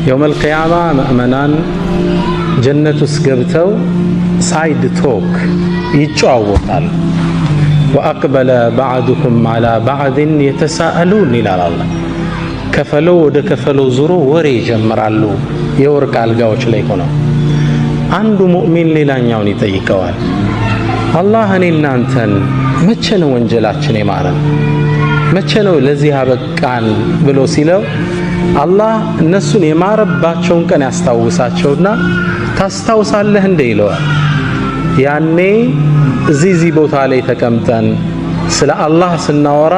يوم القيامة مؤمنان جنة سقبتو سايد توك يتشاوطال وأقبل بعضكم على بعض يتساءلون إلى الله كفلو ود كفلو زرو وري جمرالو يورك አልጋዎች ላይ ሆነው አንዱ ሙእሚን ሌላኛውን ይጠይቀዋል አላህ እኔና አንተን መቼ ነው ወንጀላችን የማረን መቼ ነው ለዚህ አበቃን ብሎ ሲለው አላህ እነሱን የማረባቸውን ቀን ያስታውሳቸውና ታስታውሳለህ እንደ ይለዋል ያኔ እዚህ ቦታ ላይ ተቀምጠን ስለ አላህ ስናወራ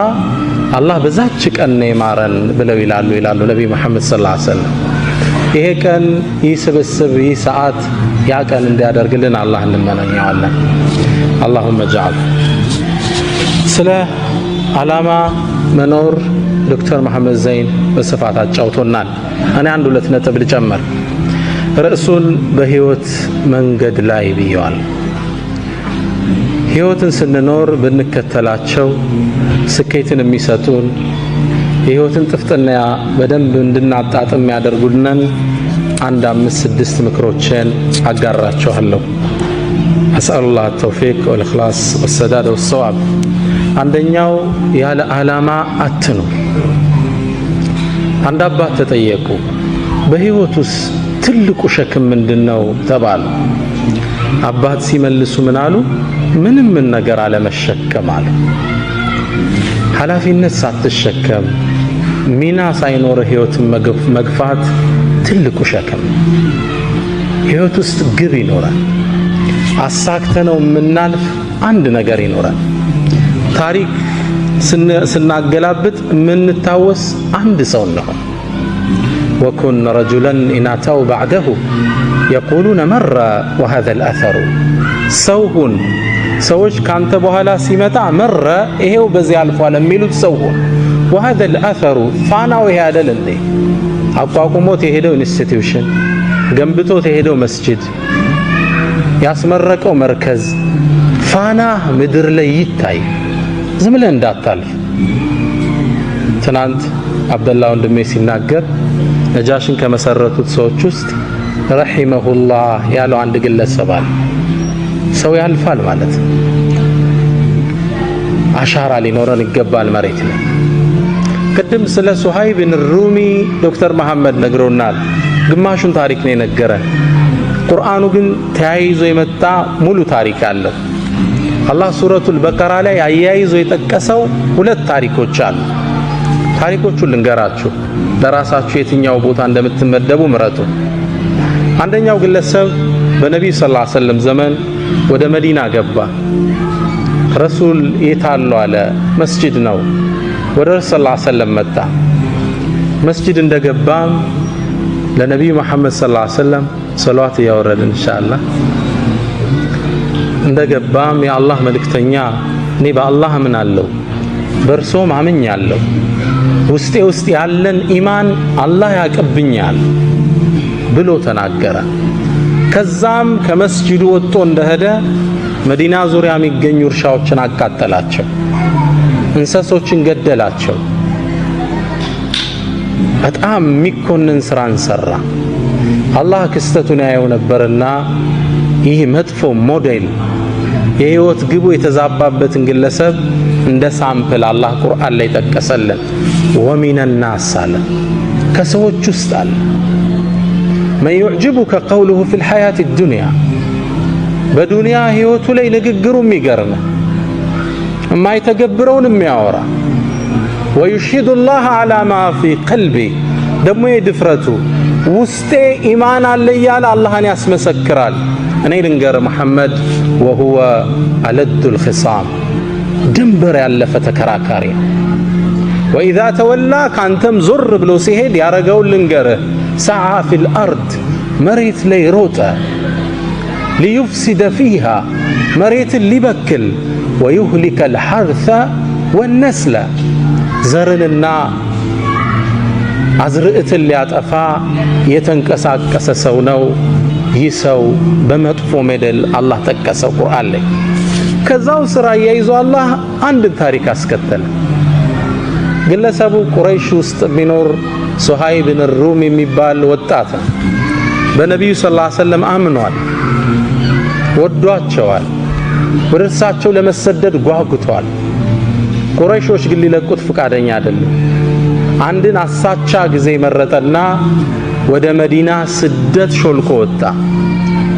አላህ በዛች ቀን ነው የማረን ብለው ይላሉ ነብይ መሐመድ ሰለላሁ ዐለይሂ ወሰለም ይሄ ቀን ይስብስብ ይሰዓት ያ ቀን እንዲያደርግልን አላህ እንመናኛለን اللهم اجعل ስለ ዓላማ መኖር ዶክተር መሐመድ ዘይን በስፋት አጫውቶናል እኔ አንድ ሁለት ነጥብ ልጨምር ርዕሱን በህይወት መንገድ ላይ ብየዋል ህይወትን ስንኖር ብንከተላቸው ስኬትን የሚሰጡን ህይወትን ጥፍጥና በደንብ እንድናጣጥም ያደርጉልናል አንድ 5-6 ምክሮችን አጋራቸዋለሁ أسأل الله التوفيق والإخلاص والسداد والصواب አንደኛው ያለ ዓላማ አትኑር አንድ አባት ተጠየቁ በህይወቱስ ትልቁ ሸክም ምንድነው ተባሉ አባት ሲመልሱ ምን አሉ ምንም ነገር አለመሸከም አሉ ኃላፊነት ሳትሸከም ሚና ሳይኖር ህይወትን መግፋት ትልቁ ሸክም ህይወት ውስጥ ግብ ይኖራል አሳክተነው ምናልፍ አንድ ነገር ይኖራል ታሪክ ስናገላብጥ ምንታወስ አንድ ሰው ነው وكن رجلا إن أتوا بعده يقولون مر وهذا الأثر سوهن سوش كانت بوهلا سيمتا مر إيهو بزي الفوال ميلوت سوهن وهذا الأثر فانا وهذا لندي أقاكمو تهدو انستيتيوشن جنبتو تهدو مسجد ያስመረቀው መርከዝ ፋና ምድር ላይ ይታይ ዝምለ እንዳታልፍ ትናንት አብደላህ ወንድሜ ሲናገር ነጃሽን ከመሰረቱት ሰዎች ውስጥ ረሂመሁላህ ያለው አንድ ግለሰብ አለ ሰው ያልፋል ማለት አሻራ ሊኖረን ይገባል መሬት ላይ ቅድም ስለ ሱሃይብ ብን ሩሚ ዶክተር መሐመድ ነግሮናል ግማሹን ታሪክ ነው የነገረን ቁርአኑ ግን ተያይዞ የመጣ ሙሉ ታሪክ አለው አላህ ሱረቱል በቀራ ላይ አያይዞ የጠቀሰው ሁለት ታሪኮች አሉ ታሪኮቹን ልንገራችሁ ለራሳችሁ የትኛው ቦታ እንደምትመደቡ ምረጡ አንደኛው ግለሰብ በነብዩ ሰለላሁ ዐለይሂ ወሰለም ዘመን ወደ መዲና ገባ ረሱል የታሉ አለ መስጂድ ነው ወደ ረሱል ሰለላሁ ዐለይሂ ወሰለም መጣ መስጂድ እንደገባም ለነብዩ መሐመድ ሰለላሁ ዐለይሂ ወሰለም ሰላዋት ያወረድን ኢንሻአላህ እንደገባም የአላህ መልእክተኛ እኔ በአላህ አምናለሁ በርሶ ማምኛለሁ ውስጥ ያለን ኢማን አላህ ያቀብኛል ብሎ ተናገረ ከዛም ከመስጂዱ ወጥቶ እንደሄደ መዲና ዙሪያ የሚገኙ እርሻዎችን አቃጠላቸው እንስሶችን ገደላቸው በጣም የሚኮንን ስራን ሰራ አላህ ክስተቱን ያየው ነበርና ይህ መጥፎ ሞዴል የህይወት ግቡ የተዛባበትን ግለሰብ እንደ ሳምፕል አላህ ቁርአን ላይ ጠቀሰልን ወሚን الناس አለ ከሰዎች ውስጥ አለ من يعجبك قوله في الحياة الدنيا በዱንያ ህይወቱ ላይ ንግግሩ የሚገርም የማይተገብረውን የሚያወራ ويشهد الله على ما في قلبي ደግሞ የድፍረቱ ውስጤ ኢማን አለ ያለ አላህን ያስመሰክራል እኔ ልንገር መሐመድ وهو ألد الخصام ድንበር ያለፈ ተከራካሪ وإذا تولى ካንተም ዞር ብሎ ሲሄድ ያረጋው ልንገር سعى في الأرض መሬት ላይ ሮጠ ليفسد فيها መሬት ሊበክል ويهلك الحرث والنسل ዘርንና አዝርዕትን ሊያጠፋ የተንቀሳቀሰ ሰው ነው ይህ ሰው በመጥፎ ሞዴል አላህ ጠቀሰው ቁርአን ላይ ከዛው ስራ ያይዞ አላህ አንድ ታሪክ አስከተለ ግለሰቡ ቁረይሽ ውስጥ ቢኖር ሱሃይብ ብን ሩም የሚባል ወጣት በነብዩ ሰለላሁ ዐለይሂ ወሰለም አምኗል፣ ወዷቸዋል፣ ወደ እርሳቸው ለመሰደድ ጓጉቷል። ቁረይሾች ግን ሊለቁት ፈቃደኛ አይደሉም። አንድን አሳቻ ጊዜ መረጠና ወደ መዲና ስደት ሾልኮ ወጣ።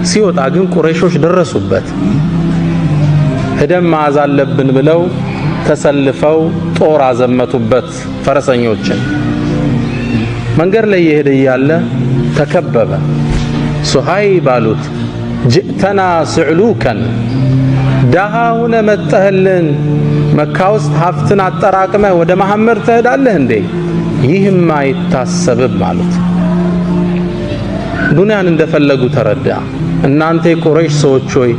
ሲወጣ ግን ቁረይሾች ደረሱበት። ሄደን መያዝ አለብን ብለው ተሰልፈው ጦር አዘመቱበት ፈረሰኞችን። መንገድ ላይ እየሄደ እያለ ተከበበ። ሱሃይብ አሉት፣ ጅእተና ስዕሉከን፣ ደሃ ሁነ መጠህልን መካ ውስጥ ሀብትን አጠራቅመህ ወደ መሐመድ ትሄዳለህ እንዴ? ይህም አይታሰብም አሉት። ዱንያን እንደፈለጉ ተረዳ። እናንተ የቁረይሽ ሰዎች ሆይ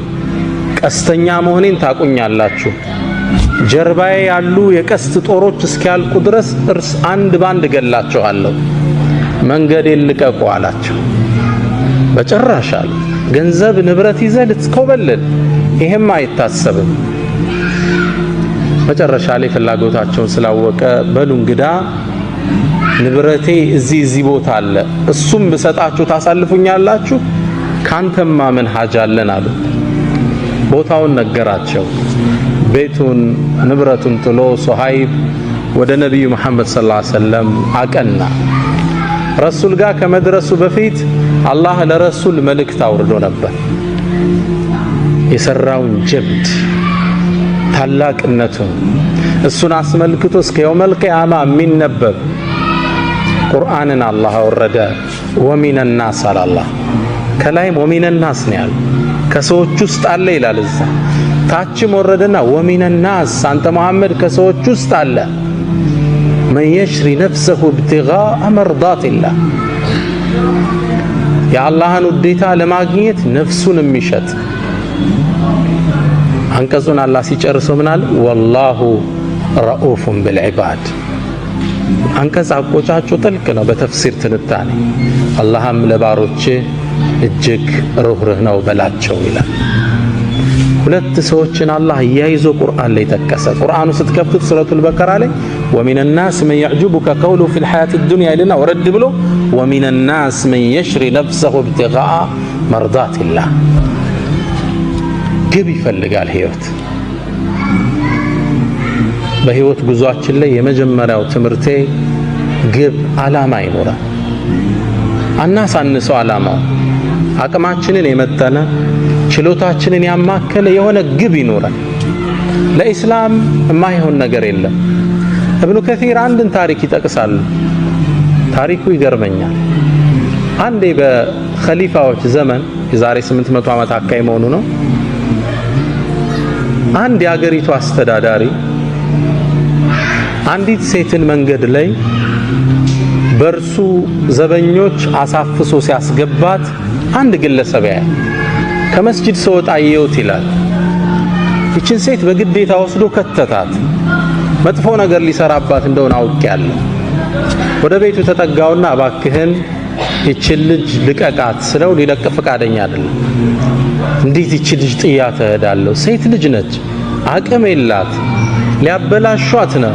ቀስተኛ መሆኔን ታቁኛላችሁ። ጀርባዬ ያሉ የቀስት ጦሮች እስኪያልቁ ድረስ እርስ አንድ ባንድ ገላቸዋለሁ። መንገዴን ልቀቁ አላቸው። በጭራሽ አሉ። ገንዘብ ንብረት ይዘህ ልትኮበልል? ይሄም አይታሰብም። መጨረሻ ላይ ፍላጎታቸውን ስላወቀ በሉ እንግዳ ንብረቴ እዚህ ቦታ አለ፣ እሱም ብሰጣችሁ ታሳልፉኛላችሁ? ካንተማ ምን ሀጃ አለን አሉ። ቦታውን ነገራቸው። ቤቱን ንብረቱን ጥሎ ሱሃይብ ወደ ነብዩ መሐመድ ሰለላሁ ዐለይሂ ወሰለም አቀና። ረሱል ጋር ከመድረሱ በፊት አላህ ለረሱል መልእክት አውርዶ ነበር። የሰራውን ጀብድ ታላቅነቱን እሱን አስመልክቶ እስከ የውመል ቂያማ የሚነበብ ቁርአንን አላህ አወረደ። ወሚነ ናስ አላህ ከላይም ወሚነ ናስ ነው ያለው። ከሰዎች ውስጥ አለ ይላል እዛ። ታችም ወረደና ወሚነ ናስ አንተ መሐመድ ከሰዎች ውስጥ አለ መን የሽሪ ነፍሰሁ ኢብቲጋአ መርዳቲላህ፣ የአላህን ውዴታ ለማግኘት ነፍሱን የሚሸጥ። አንቀጹን አላህ ሲጨርሰው ምናል? ወላሁ ረኡፉን ቢልዒባድ። አንቀጽ አቆጫጩ ጥልቅ ነው በተፍሲር ትንታኔ። አላህም ለባሮች እጅግ ሩህሩህ ነው በላቸው ይላል። ሁለት ሰዎችን አላህ እያይዞ ቁርአን ላይ ጠቀሰ። ቁርአኑ ስትከፍቱት ሱረቱል በቀራ ላይ ወሚነ ናስ መን የዕጁቡከ ቀውሉ ፊል ሐያቲ ዱንያ ይልና ወረድ ብሎ ወሚነ ናስ መን የሽሪ ነፍሰሁ ኢብቲጋአ መርዳቲላህ። ግብ ይፈልጋል ህይወት። በህይወት ጉዟችን ላይ የመጀመሪያው ትምህርቴ ግብ ዓላማ ይኖራል። አናሳንሰው ዓላማው። አቅማችንን የመጠነ ችሎታችንን ያማከለ የሆነ ግብ ይኖራል። ለኢስላም የማይሆን ነገር የለም። እብኑ ከሲር አንድን ታሪክ ይጠቅሳሉ። ታሪኩ ይገርመኛል። አንዴ በኸሊፋዎች ዘመን የዛሬ 800 ዓመት አካባቢ መሆኑ ነው። አንድ የአገሪቱ አስተዳዳሪ አንዲት ሴትን መንገድ ላይ በእርሱ ዘበኞች አሳፍሶ ሲያስገባት አንድ ግለሰብ ያያል። ከመስጂድ ስወጣ አየሁት ይላል። ይችን ሴት በግዴታ ወስዶ ከተታት። መጥፎ ነገር ሊሰራባት እንደሆነ አውቄያለሁ። ወደ ቤቱ ተጠጋውና እባክህን ይችን ልጅ ልቀቃት ስለው ሊለቅ ፈቃደኛ አይደለም። እንዴት ይችን ልጅ ጥያት እሄዳለሁ? ሴት ልጅ ነች፣ አቅም የላት፣ ሊያበላሿት ነው።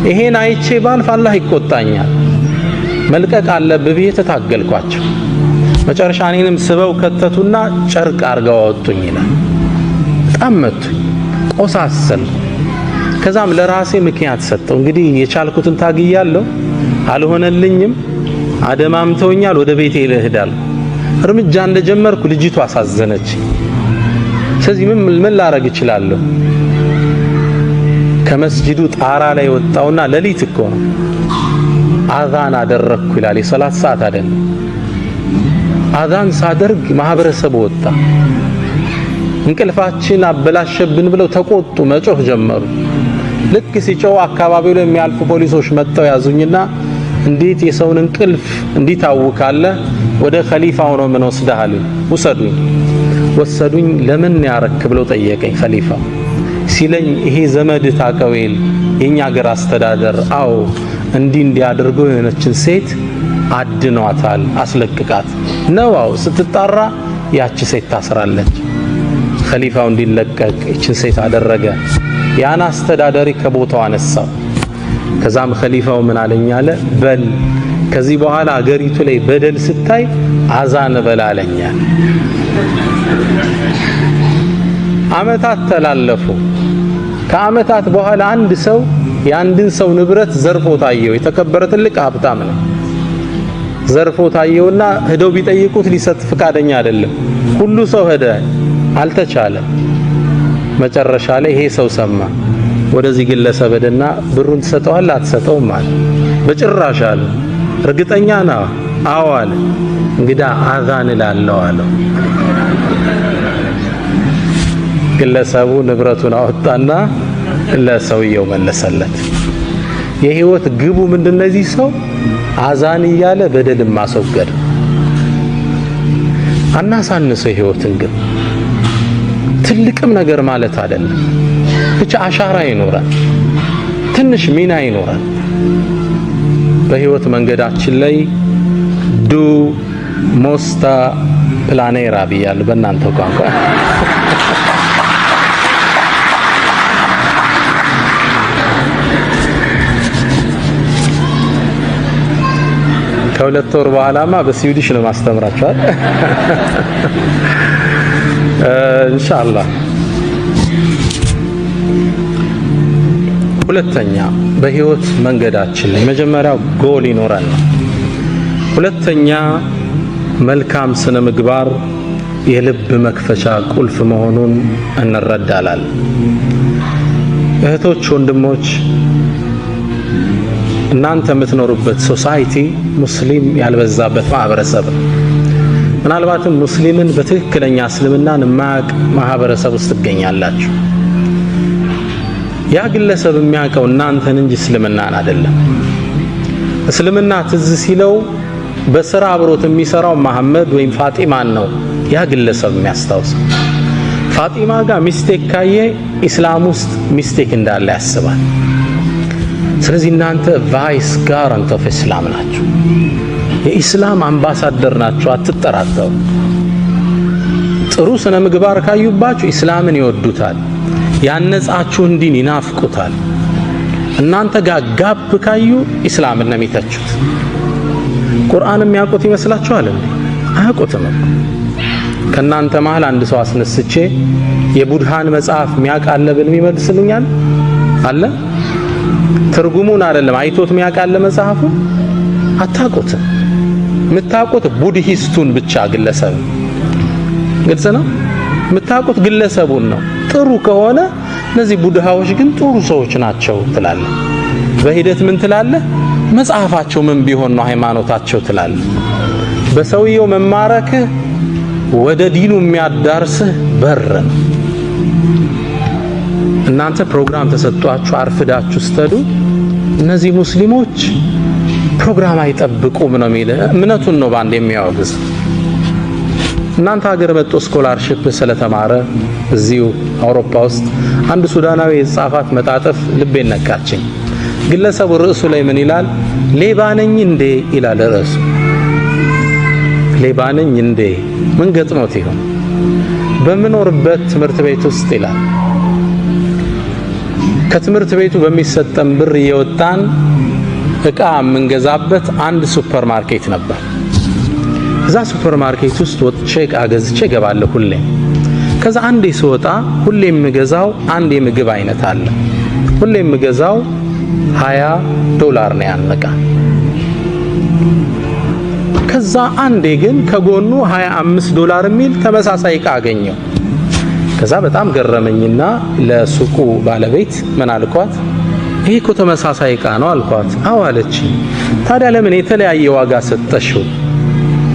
ይሄን አይቼ ባልፍ አላህ ይቆጣኛል። መልቀቅ አለብህ ብዬ ተታገልኳቸው። መጨረሻ እኔንም ስበው ከተቱና ጨርቅ አርገው አወጡኝ ይላል። በጣም መቱኝ፣ ቆሳሰል። ከዛም ለራሴ ምክንያት ሰጠው። እንግዲህ የቻልኩትን ታግያለሁ፣ አልሆነልኝም፣ አደማምተውኛል፣ ወደ ቤቴ ልሄዳለሁ። እርምጃ እንደጀመርኩ ልጅቷ አሳዘነች። ስለዚህ ምን ላረግ እችላለሁ? ከመስጂዱ ጣራ ላይ ወጣውና ሌሊት እኮ ነው አዛን አደረግኩ ይላል። የሰላት ሰዓት አይደለም። አዛን ሳደርግ ማህበረሰቡ ወጣ። እንቅልፋችን አበላሸብን ብለው ተቆጡ፣ መጮህ ጀመሩ። ልክ ሲጮህ አካባቢው ላይ የሚያልፉ ፖሊሶች መጥተው ያዙኝና እንዴት የሰውን እንቅልፍ እንዲታውካለህ? ወደ ኸሊፋው ነው ምን ወስደሃል? ውሰዱኝ። ወሰዱኝ። ለምን ያረክ ብለው ጠየቀኝ ኸሊፋው። ሲለኝ ይሄ ዘመድ ታቀዌል የኛ ሀገር አስተዳደር አው እንዲያደርገው የሆነችን ሴት አድኗታል፣ አስለቅቃት ነው። አው ስትጣራ ያቺ ሴት ታስራለች። ኸሊፋው እንዲለቀቅ እችን ሴት አደረገ። ያን አስተዳዳሪ ከቦታው አነሳው። ከዛም ኸሊፋው ምን አለኝ አለ፣ በል ከዚህ በኋላ አገሪቱ ላይ በደል ስታይ አዛን በላለኛል። አመታት ተላለፉ። ከአመታት በኋላ አንድ ሰው የአንድን ሰው ንብረት ዘርፎ ታየው። የተከበረ ትልቅ ሀብታም ነው። ዘርፎ ታየውና ሄደው ቢጠይቁት ሊሰጥ ፍቃደኛ አይደለም። ሁሉ ሰው ሄደ፣ አልተቻለም። መጨረሻ ላይ ይሄ ሰው ሰማ። ወደዚህ ግለሰብ ሄደና ብሩን ትሰጠዋለህ አትሰጠውም አለ። በጭራሽ አለ። እርግጠኛ ነው? አዎ አለ። እንግዳ አዛን እላለሁ አለው። ግለሰቡ ንብረቱን አወጣና ለሰውየው መለሰለት። የህይወት ግቡ ምንድነው? እዚህ ሰው አዛን እያለ በደልን ማስወገድ። አናሳንሰው ህይወትን ግን ትልቅም ነገር ማለት አይደለም። ብቻ አሻራ ይኖራል፣ ትንሽ ሚና ይኖራል በህይወት መንገዳችን ላይ። ዱ ሞስታ ፕላኔራ ብያለሁ በእናንተ ቋንቋ። ከሁለት ወር በኋላማ በስዊዲሽ ነው ማስተምራችኋል ኢንሻአላህ። ሁለተኛ በህይወት መንገዳችን ላይ መጀመሪያው ጎል ይኖራል። ሁለተኛ መልካም ስነ ምግባር የልብ መክፈቻ ቁልፍ መሆኑን እንረዳለን። እህቶች፣ ወንድሞች እናንተ የምትኖሩበት ሶሳይቲ ሙስሊም ያልበዛበት ማህበረሰብ፣ ምናልባትም ሙስሊምን በትክክለኛ እስልምናን የማያውቅ ማህበረሰብ ውስጥ ትገኛላችሁ። ያ ግለሰብ የሚያውቀው እናንተን እንጂ እስልምናን አይደለም። እስልምና ትዝ ሲለው በስራ አብሮት የሚሰራው መሐመድ ወይም ፋጢማን ነው ያ ግለሰብ የሚያስታውሰው። ፋጢማ ጋር ሚስቴክ ካየ ኢስላም ውስጥ ሚስቴክ እንዳለ ያስባል። ስለዚህ እናንተ ቫይስ ጋራንት ኦፍ ኢስላም ናችሁ፣ የኢስላም አምባሳደር ናችሁ። አትጠራጠሩ። ጥሩ ስነ ምግባር ካዩባችሁ ኢስላምን ይወዱታል፣ ያነጻችሁን ዲን ይናፍቁታል። እናንተ ጋር ጋፕ ካዩ ኢስላምን ነው የሚተቹት። ቁርአን የሚያውቁት ይመስላችኋል እንዴ? አያውቁትም። ከእናንተ መሃል አንድ ሰው አስነስቼ የቡድሃን መጽሐፍ የሚያውቃለ ብል የሚመልስልኛል አለ? ትርጉሙን አይደለም አይቶት የሚያውቃለ መጽሐፉ? አታውቁትም። የምታውቁት ቡድሂስቱን ብቻ ግለሰብ። ግልጽ ነው። የምታውቁት ግለሰቡን ነው። ጥሩ ከሆነ እነዚህ ቡድሃዎች ግን ጥሩ ሰዎች ናቸው ትላለህ። በሂደት ምን ትላለህ? መጽሐፋቸው ምን ቢሆን ነው ሃይማኖታቸው ትላለህ። በሰውየው መማረክህ ወደ ዲኑ የሚያዳርስህ በር ነው። እናንተ ፕሮግራም ተሰጥቷችሁ አርፍዳችሁ ስትሄዱ እነዚህ ሙስሊሞች ፕሮግራም አይጠብቁም ነው የሚል እምነቱን ነው ባንድ የሚያወግዝ። እናንተ ሀገር መጥቶ ስኮላርሺፕ ስለተማረ እዚሁ አውሮፓ ውስጥ አንድ ሱዳናዊ የጻፋት መጣጥፍ ልቤን ነካችኝ። ግለሰቡ ርዕሱ ላይ ምን ይላል? ሌባ ነኝ እንዴ ይላል ርዕሱ። ሌባ ነኝ እንዴ? ምን ገጥሞት ይሆን? በምኖርበት ትምህርት ቤት ውስጥ ይላል ከትምህርት ቤቱ በሚሰጠን ብር እየወጣን እቃ የምንገዛበት አንድ ሱፐር ማርኬት ነበር። እዛ ሱፐር ማርኬት ውስጥ ወጥቼ እቃ ገዝቼ እገባለሁ ሁሌ። ከዛ አንዴ ስወጣ ሁሌ የምገዛው አንድ የምግብ አይነት አለ። ሁሌ የምገዛው $20 ነው ያን እቃ። ከዛ አንዴ ግን ከጎኑ $25 የሚል ተመሳሳይ እቃ አገኘው። ከዛ በጣም ገረመኝና ለሱቁ ባለቤት ምን አልኳት? ይሄ እኮ ተመሳሳይ እቃ ነው አልኳት። አዎ አለች። ታዲያ ለምን የተለያየ ዋጋ ሰጠሽው?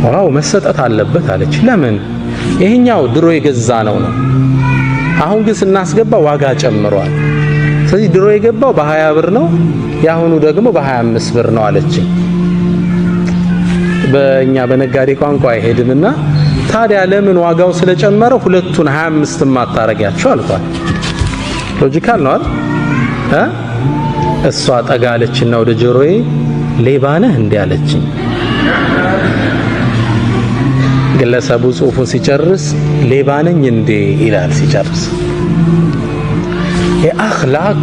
ዋው መሰጠት አለበት አለች። ለምን? ይሄኛው ድሮ የገዛ ነው። አሁን ግን ስናስገባ ዋጋ ጨምሯል። ስለዚህ ድሮ የገባው በ20 ብር ነው፣ ያሁኑ ደግሞ በ25 ብር ነው አለች። በእኛ በነጋዴ ቋንቋ አይሄድምና ታዲያ ለምን ዋጋው ስለጨመረ ሁለቱን 25 ማታረጋቸው አልኳት። ሎጂካል ነው አይደል? እሷ ጠጋለችና ወደ ጆሮዬ ሌባ ነህ እንዴ አለችኝ። ግለሰቡ ጽሑፉን ሲጨርስ ሌባ ነኝ እንዴ ይላል ሲጨርስ። የአኽላቅ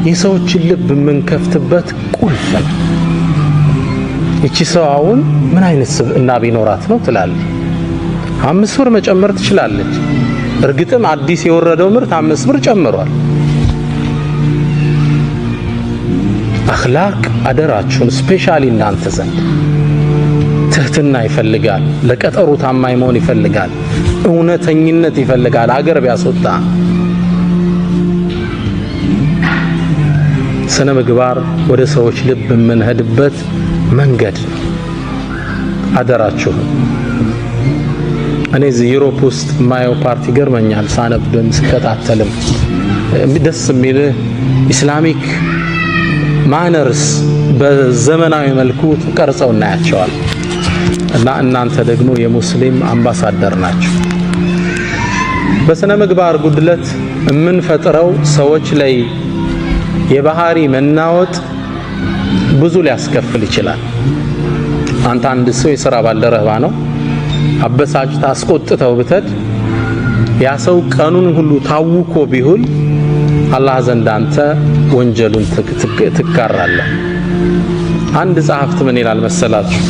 የሰዎችን ልብ የምንከፍትበት ቁልፍ ነው። እቺ ሰው አሁን ምን አይነት ስብዕና ቢኖራት ነው ትላለች። 5 ብር መጨመር ትችላለች። እርግጥም አዲስ የወረደው ምርት 5 ብር ጨምሯል። አኽላቅ አደራችሁን ስፔሻሊ እናንተ ዘንድ ትህትና ይፈልጋል። ለቀጠሩ ታማኝ መሆን ይፈልጋል። እውነተኝነት ይፈልጋል። አገር ቢያስወጣ ስነ ምግባር ወደ ሰዎች ልብ የምንሄድበት መንገድ ነው። አደራችሁ እኔ እዚህ ዩሮፕ ውስጥ ማየው ፓርቲ ገርመኛል። ሳነብም ስከታተልም ደስ የሚል ኢስላሚክ ማነርስ በዘመናዊ መልኩ ተቀርጸው እናያቸዋል። እና እናንተ ደግሞ የሙስሊም አምባሳደር ናችሁ። በስነ ምግባር ጉድለት የምንፈጥረው ሰዎች ላይ የባህሪ መናወጥ ብዙ ሊያስከፍል ይችላል። አንተ አንድ ሰው የሥራ ባልደረባ ነው፣ አበሳጭታ አስቆጥተው ብትሄድ ያ ሰው ቀኑን ሁሉ ታውኮ ቢውል አላህ ዘንድ አንተ ወንጀሉን ትጋራለህ። አንድ ጸሐፍት ምን ይላል መሰላችሁ?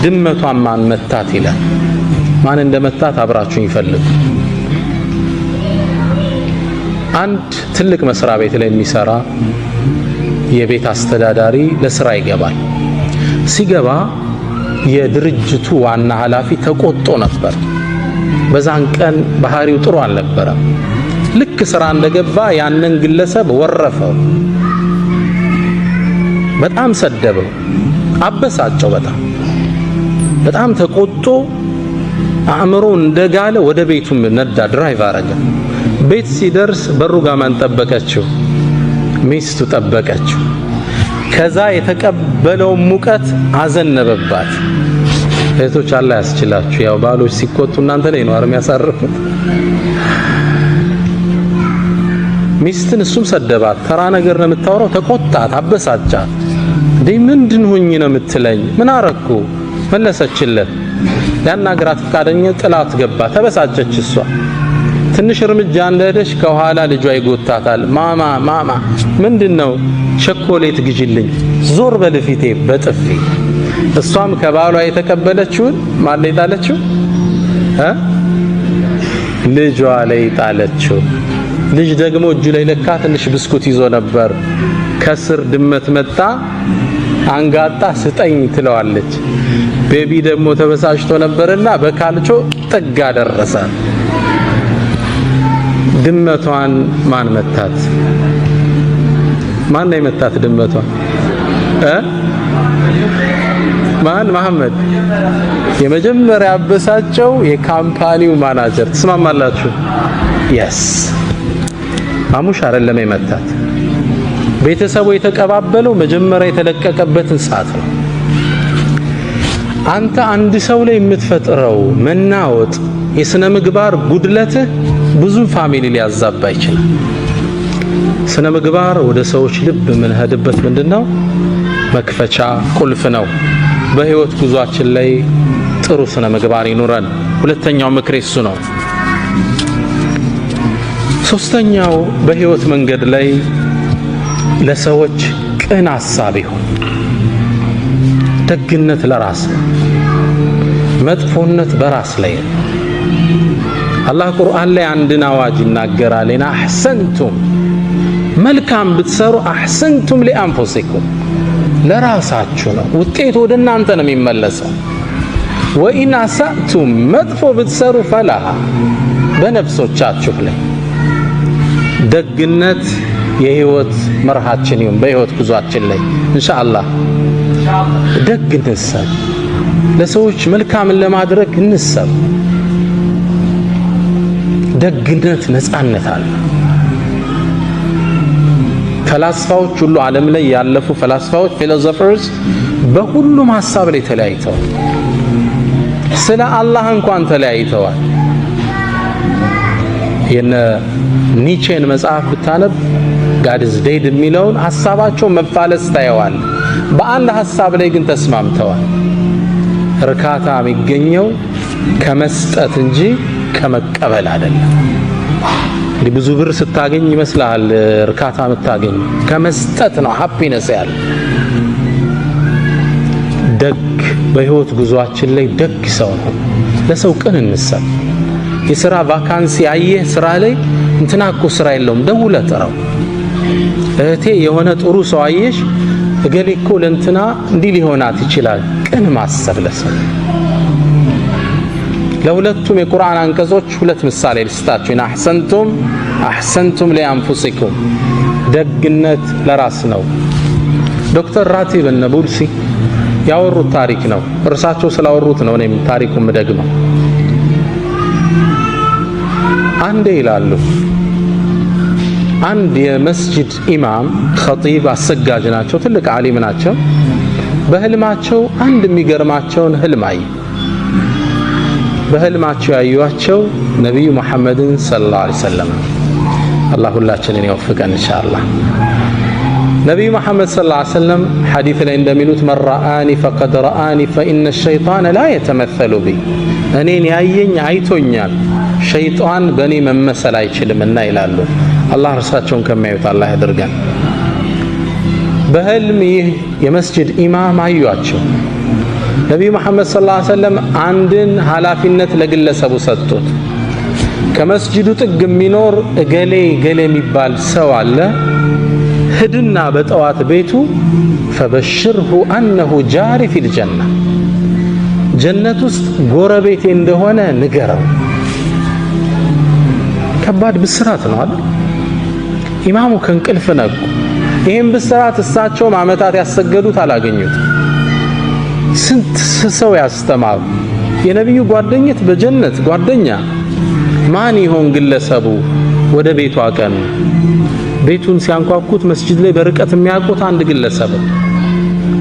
ድመቷን ማን መታት ይላል። ማን እንደመታት አብራችሁን ይፈልጉ። አንድ ትልቅ መስሪያ ቤት ላይ የሚሰራ የቤት አስተዳዳሪ ለስራ ይገባል። ሲገባ የድርጅቱ ዋና ኃላፊ ተቆጥቶ ነበር። በዛን ቀን ባህሪው ጥሩ አልነበረም። ልክ ስራ እንደገባ ያንን ግለሰብ ወረፈው፣ በጣም ሰደበው፣ አበሳጨው። በጣም ተቆጥቶ አእምሮ እንደጋለ ወደ ቤቱ ነዳ፣ ድራይቭ አረገ። ቤት ሲደርስ በሩ ጋር ማን ጠበቀችው? ሚስቱ ጠበቀችው። ከዛ የተቀበለው ሙቀት አዘነበባት። እህቶች አላህ ያስችላችሁ። ያው ባሎች ሲቆጡ እናንተ ላይ ነው አርም ያሳርፉት። ሚስትን እሱም ሰደባት። ተራ ነገር ነው የምታወራው። ተቆጣት፣ አበሳጫት። ምንድን ሆኜ ነው የምትለኝ? ምን አረኩ? መለሰችለት። ያናግራት ፈቃደኛ ጥላት ገባ። ተበሳጨች እሷ። ትንሽ እርምጃ እንደሄደች ከኋላ ልጇ ይጎታታል። ማማ ምንድነው? ቸኮሌት ግዢልኝ፣ ዞር በልፊቴ በጥፊ። እሷም ከባሏ የተቀበለችውን ማን ላይ ጣለችው? ልጇ ላይ ጣለችው። ልጅ ደግሞ እጁ ላይ ለካ ትንሽ ብስኩት ይዞ ነበር። ከስር ድመት መጣ፣ አንጋጣ ስጠኝ ትለዋለች። ቤቢ ደግሞ ተበሳጭቶ ነበርና በካልቾ ጥጋ ደረሰ። ድመቷን ማን መታት? ማን ነው የመታት ድመቷን? ማን? መሐመድ። የመጀመሪያ አበሳጨው የካምፓኒው ማናጀር። ትስማማላችሁ? የስ ማሙሽ አይደለም የመታት። ቤተሰቡ የተቀባበለው መጀመሪያ የተለቀቀበትን ሰዓት ነው። አንተ አንድ ሰው ላይ የምትፈጥረው መናወጥ፣ የስነ ምግባር ጉድለትህ ብዙ ፋሚሊ ሊያዛባ ይችላል። ስነ ምግባር ወደ ሰዎች ልብ የምንሄድበት ምንድነው? መክፈቻ ቁልፍ ነው። በህይወት ጉዟችን ላይ ጥሩ ስነ ምግባር ይኑረን። ሁለተኛው ምክሬ እሱ ነው። ሶስተኛው በህይወት መንገድ ላይ ለሰዎች ቅን ሐሳብ ይሁን። ደግነት ለራስ፣ መጥፎነት በራስ ላይ። አላህ ቁርአን ላይ አንድን አዋጅ ይናገራል። ኢና አሕሰንቱም፣ መልካም ብትሰሩ አሕሰንቱም ሊአንፉሲኩም፣ ለራሳችሁ ነው፣ ውጤቱ ወደ እናንተ ነው የሚመለሰው። ወኢን አሳእቱም፣ መጥፎ ብትሰሩ ፈላሃ፣ በነፍሶቻችሁ ላይ። ደግነት የህይወት መርሃችን ይሁን። በህይወት ጉዟችን ላይ ኢንሻአላህ ደግ እንሰብ፣ ለሰዎች መልካምን ለማድረግ እንሰብ። ደግነት ነፃነት አለ። ፈላስፋዎች ሁሉ ዓለም ላይ ያለፉ ፈላስፋዎች ፊሎሶፈርስ በሁሉም ሐሳብ ላይ ተለያይተዋል። ስለ አላህ እንኳን ተለያይተዋል። የነ ኒቼን መጽሐፍ ብታነብ ጋድ ኢዝ ዴድ የሚለውን ሐሳባቸው መፋለስ ታየዋል። በአንድ ሐሳብ ላይ ግን ተስማምተዋል። እርካታ የሚገኘው ከመስጠት እንጂ ከመቀበል አይደለም። እንግዲህ ብዙ ብር ስታገኝ ይመስልሃል እርካታ የምታገኝ? ከመስጠት ነው ሃፒነስ ያለ። ደግ በህይወት ጉዟችን ላይ ደግ ሰው ነው። ለሰው ቅን እንሰብ። የሥራ ቫካንሲ አየህ ስራ ላይ እንትና እኮ ስራ የለውም ደውለህ ጥራው። እህቴ የሆነ ጥሩ ሰው አየሽ እገሌ እኮ ለእንትና እንዲህ ሊሆናት ይችላል። ቅን ማሰብ ለሰው። ለሁለቱም የቁርአን አንቀጾች ሁለት ምሳሌ ልስጣችሁ። አሕሰንቱም ሊአንፉሲኩም ደግነት ለራስ ነው። ዶክተር ራቲብ ነቡልሲ ያወሩት ታሪክ ነው። እርሳቸው ስላወሩት ነው እኔም ታሪኩን ምደግመው። አንዴ ይላሉ አንድ የመስጂድ ኢማም ኸጢብ አሰጋጅ ናቸው፣ ትልቅ ዓሊም ናቸው። በህልማቸው አንድ የሚገርማቸውን ህልም አዩ። በህልማቸው ያዩዋቸው ነቢዩ መሐመድን ሰለላሁ ዐለይሂ ወሰለም። አላህ ሁላችንን ይወፍቀን ኢንሻአላህ። ነቢዩ መሐመድ ሰለላሁ ዐለይሂ ወሰለም ሐዲስ ላይ እንደሚሉት መን ረአኒ ፈቀድ ረአኒ ፈኢነ ሸይጣነ ላ የተመሰሉ ቢ፣ እኔን ያየኝ አይቶኛል፣ ሸይጣን በእኔ መመሰል አይችልምና ይላሉ። አላህ እርሳቸውን ከሚያዩት አላህ ያድርገን። በህልም ይህ የመስጂድ ኢማም አዩአቸው። ነቢዩ መሐመድ ሰለላሁ ዐለይሂ ወሰለም አንድን ኃላፊነት ለግለሰቡ ሰጡት። ከመስጂዱ ጥግ የሚኖር እገሌ የሚባል ሰው አለ፣ ሂድና በጠዋት ቤቱ ፈበሽርሁ አነሁ ጃሪ ፊል ጀና፣ ጀነት ውስጥ ጎረቤቴ እንደሆነ ንገረው። ከባድ ብስራት ነው አይደል? ኢማሙ ከእንቅልፍ ነቁ። ይህም ብስራት እሳቸውም ዓመታት ያሰገዱት አላገኙት። ስንት ሰው ያስተማሩ የነቢዩ ጓደኝት በጀነት ጓደኛ ማን ይሆን ግለሰቡ? ወደ ቤቱ አቀኑ። ቤቱን ሲያንኳኩት መስጂድ ላይ በርቀት የሚያውቁት አንድ ግለሰብ።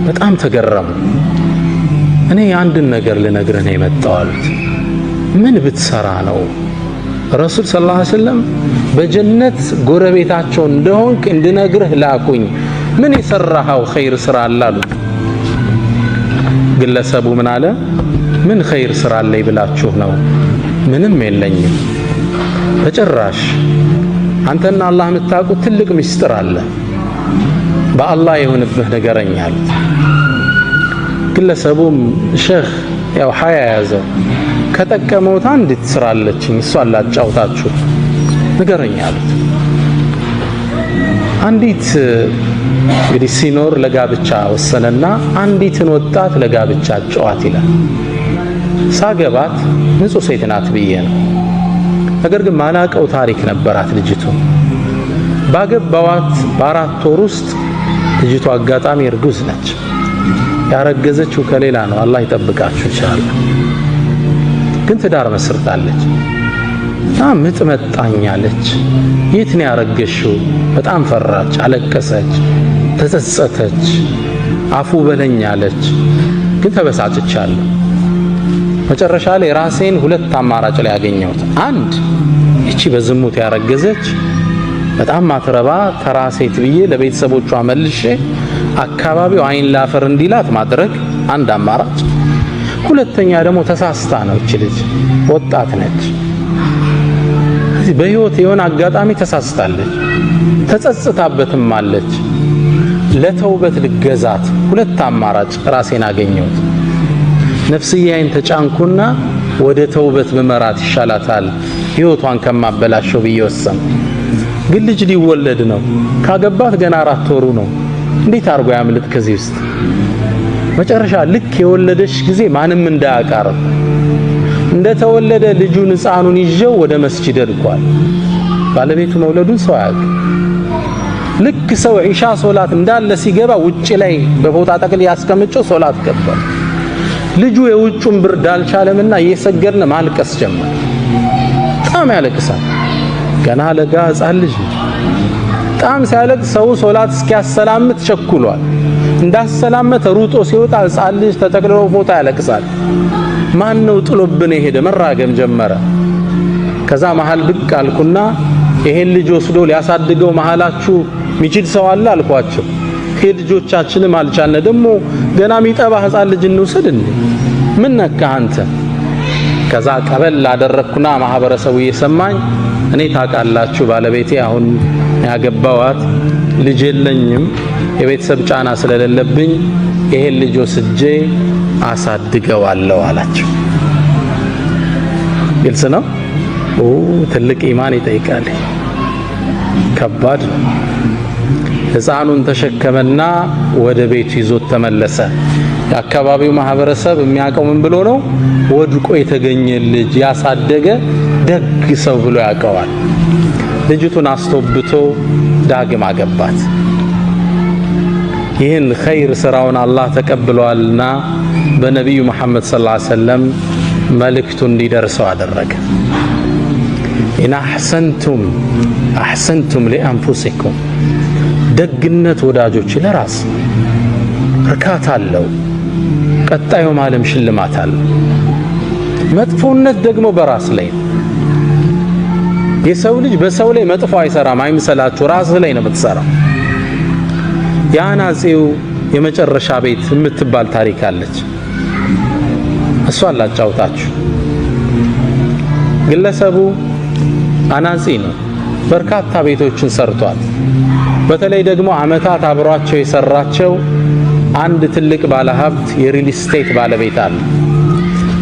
በጣም ተገረሙ። እኔ አንድን ነገር ልነግርህ ነው የመጣው አሉት። ምን ብትሰራ ነው? ረሱል ሰለላሁ ዐለይሂ ወሰለም በጀነት ጎረቤታቸው እንደሆንክ እንድነግርህ ላኩኝ። ምን የሰራኸው ኸይር ስራ አለ አሉት። ግለሰቡ ምን አለ? ምን ኸይር ስራ አለኝ ብላችሁ ነው? ምንም የለኝም በጭራሽ። አንተና አላህ የምታውቁት ትልቅ ምስጢር አለ፣ በአላህ የሆነብህ ንገረኝ አሉት። ግለሰቡም ሼኽ ያው ሀያ ያዘው። ከጠቀመውት አንዲት ስራ አለችኝ እሷን ላጫውታችሁ ንገረኝ አሉት። አንዲት እንግዲህ ሲኖር ለጋብቻ ወሰነና አንዲትን ወጣት ለጋብቻ ጨዋት ይላል። ሳገባት ንጹህ ሴት ናት ብዬ ነው። ነገር ግን ማላቀው ታሪክ ነበራት ልጅቱ። ባገባዋት በ4 ወር ውስጥ ልጅቱ አጋጣሚ እርጉዝ ነች። ያረገዘችው ከሌላ ነው። አላህ ይጠብቃችሁ ኢንሻአላህ። ግን ትዳር መስርታለች። ምጥ መጣኛለች። የት ነው ያረገሽው? በጣም ፈራች፣ አለቀሰች፣ ተጸጸተች፣ አፉ በለኛለች። ግን ተበሳጭቻለሁ። መጨረሻ ላይ ራሴን 2 አማራጭ ላይ ያገኘሁት። አንድ እቺ በዝሙት ያረገዘች በጣም ማትረባ ተራሴት ብዬ ለቤተሰቦቿ መልሼ አካባቢው አይን ላፈር እንዲላት ማድረግ አንድ አማራጭ። ሁለተኛ ደግሞ ተሳስታ ነው እቺ ልጅ ወጣት ነች። እዚህ በህይወት የሆነ አጋጣሚ ተሳስታለች፣ ተጸጽታበትም አለች። ለተውበት ልገዛት 2 አማራጭ ራሴን አገኘሁት። ነፍስያዬን ተጫንኩና ወደ ተውበት መመራት ይሻላታል ህይወቷን ከማበላሸው ብዬ ወሰንኩ። ግን ልጅ ሊወለድ ነው። ካገባት ገና 4 ወሩ ነው። እንዴት አርጎ ያምልጥ ከዚህ ውስጥ? መጨረሻ ልክ የወለደች ጊዜ ማንም እንዳያቃርብ እንደተወለደ ልጁን ሕፃኑን ይዤው ወደ መስጂድ ሄድኳል። ባለቤቱ መውለዱን ሰው ያውቅ። ልክ ሰው ኢሻ ሶላት እንዳለ ሲገባ ውጪ ላይ በፎጣ ጠቅል ያስቀምጨው ሶላት ገባ። ልጁ የውጩን ብርድ አልቻለምና እየሰገድን ማልቀስ ጀመረ። በጣም ያለቅሳል። ገና ለጋ ሕፃን ልጅ በጣም ሲያለቅስ ሰው ሶላት እስኪያሰላምት ቸኩሏል። እንዳሰላመተ ሩጦ ሲወጣ ሕፃን ልጅ ተጠቅልሎ ፎጣ ያለቅሳል። ማን ነው ጥሎብን የሄደ? መራገም ጀመረ። ከዛ መሃል ብቅ አልኩና ይሄን ልጅ ወስዶ ሊያሳድገው መሃላችሁ ሚችል ሰው አለ አልኳቸው። ልጆቻችንም አልቻልነ ደግሞ ገና ሚጠባ ሕፃን ልጅ እንውሰድ እንዴ? ምን ነካ አንተ? ከዛ ቀበል አደረኩና ማህበረሰቡ እየሰማኝ እኔ ታውቃላችሁ ባለቤቴ አሁን ያገባዋት ልጅ የለኝም የቤተሰብ ጫና ስለሌለብኝ ይሄን ልጅ ወስጄ አሳድገዋለሁ አላቸው። ግልጽ ነው። ትልቅ ኢማን ይጠይቃል። ከባድ ነው። ሕፃኑን ተሸከመና ወደ ቤቱ ይዞት ተመለሰ። የአካባቢው ማህበረሰብ የሚያውቀው ምን ብሎ ነው? ወድቆ የተገኘ ልጅ ያሳደገ ደግ ሰው ብሎ ያውቀዋል። ልጅቱን አስተውብቶ ዳግም አገባት። ይህን ኸይር ስራውን አላህ ተቀብሏልና በነቢዩ መሐመድ ሰለላሁ ዐለይሂ ወሰለም መልእክቱ እንዲደርሰው አደረገ። ኢን አሕሰንቱም ሊአንፉሲኩም፣ ደግነት ወዳጆች ለራስ እርካታ አለው፣ ቀጣዩም ዓለም ሽልማት አለው። መጥፎነት ደግሞ በራስ ላይ ነው። የሰው ልጅ በሰው ላይ መጥፎ አይሰራም አይምሰላችሁ፣ ራስ ላይ ነው የምትሰራው። የአናጺው የመጨረሻ ቤት የምትባል ታሪክ አለች። እሷን ላጫውታችሁ። ግለሰቡ አናጺ ነው። በርካታ ቤቶችን ሰርቷል። በተለይ ደግሞ አመታት አብሯቸው የሰራቸው አንድ ትልቅ ባለሀብት የሪል ስቴት ባለቤት አለ።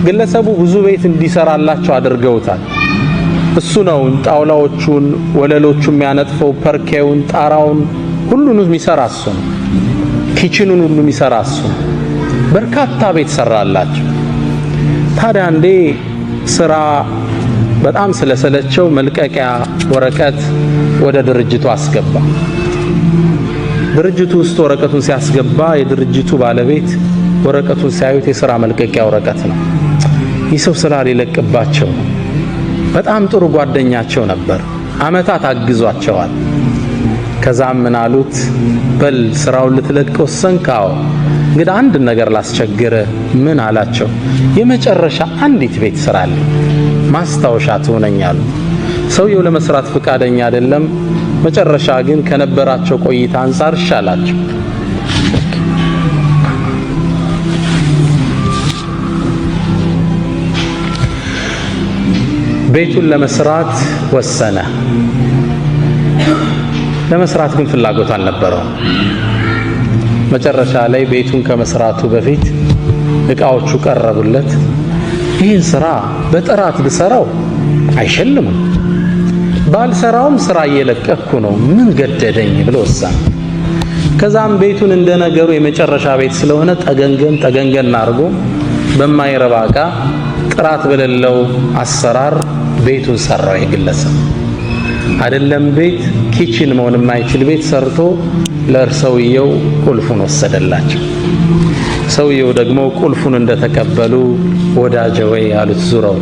ግለሰቡ ብዙ ቤት እንዲሰራላቸው አድርገውታል። እሱ ነው ጣውላዎቹን፣ ወለሎቹን የሚያነጥፈው፣ ፐርኬውን፣ ጣራውን ሁሉንም የሚሰራ እሱ ነው። ኪችኑን ሁሉ የሚሰራ እሱ ነው። በርካታ ቤት ሰራላቸው። ታዲያ አንዴ ስራ በጣም ስለሰለቸው መልቀቂያ ወረቀት ወደ ድርጅቱ አስገባ። ድርጅቱ ውስጥ ወረቀቱን ሲያስገባ የድርጅቱ ባለቤት ወረቀቱን ሲያዩት የሥራ መልቀቂያ ወረቀት ነው። ይህ ሰው ስራ ሊለቅባቸው ነው። በጣም ጥሩ ጓደኛቸው ነበር። አመታት አግዟቸዋል። ከዛም ምን አሉት? በል ስራውን ልትለቅ ወሰንካው፣ እንግዲህ አንድ ነገር ላስቸግረ። ምን አላቸው? የመጨረሻ አንዲት ቤት ስራልኝ፣ ማስታወሻ ትሆነኛሉ። ሰውየው ለመስራት ፍቃደኛ አይደለም። መጨረሻ ግን ከነበራቸው ቆይታ አንፃር ይሻላቸው። ቤቱን ለመስራት ወሰነ። ለመስራት ግን ፍላጎት አልነበረው። መጨረሻ ላይ ቤቱን ከመስራቱ በፊት እቃዎቹ ቀረቡለት። ይህን ስራ በጥራት ብሰራው አይሸልሙም፣ ባልሰራውም ስራ እየለቀኩ ነው፣ ምን ገደደኝ ብሎ ወሰነ። ከዛም ቤቱን እንደነገሩ የመጨረሻ ቤት ስለሆነ ጠገንገን አድርጎ በማይረባ እቃ ጥራት በሌለው አሰራር ቤቱን ሰራው። የግለሰብ አይደለም ቤት ኪችን መሆን የማይችል ቤት ሰርቶ ለእርሰውየው ቁልፉን ወሰደላቸው። ሰውየው ደግሞ ቁልፉን እንደተቀበሉ ወዳጄ ወይ ያሉት ዙረው፣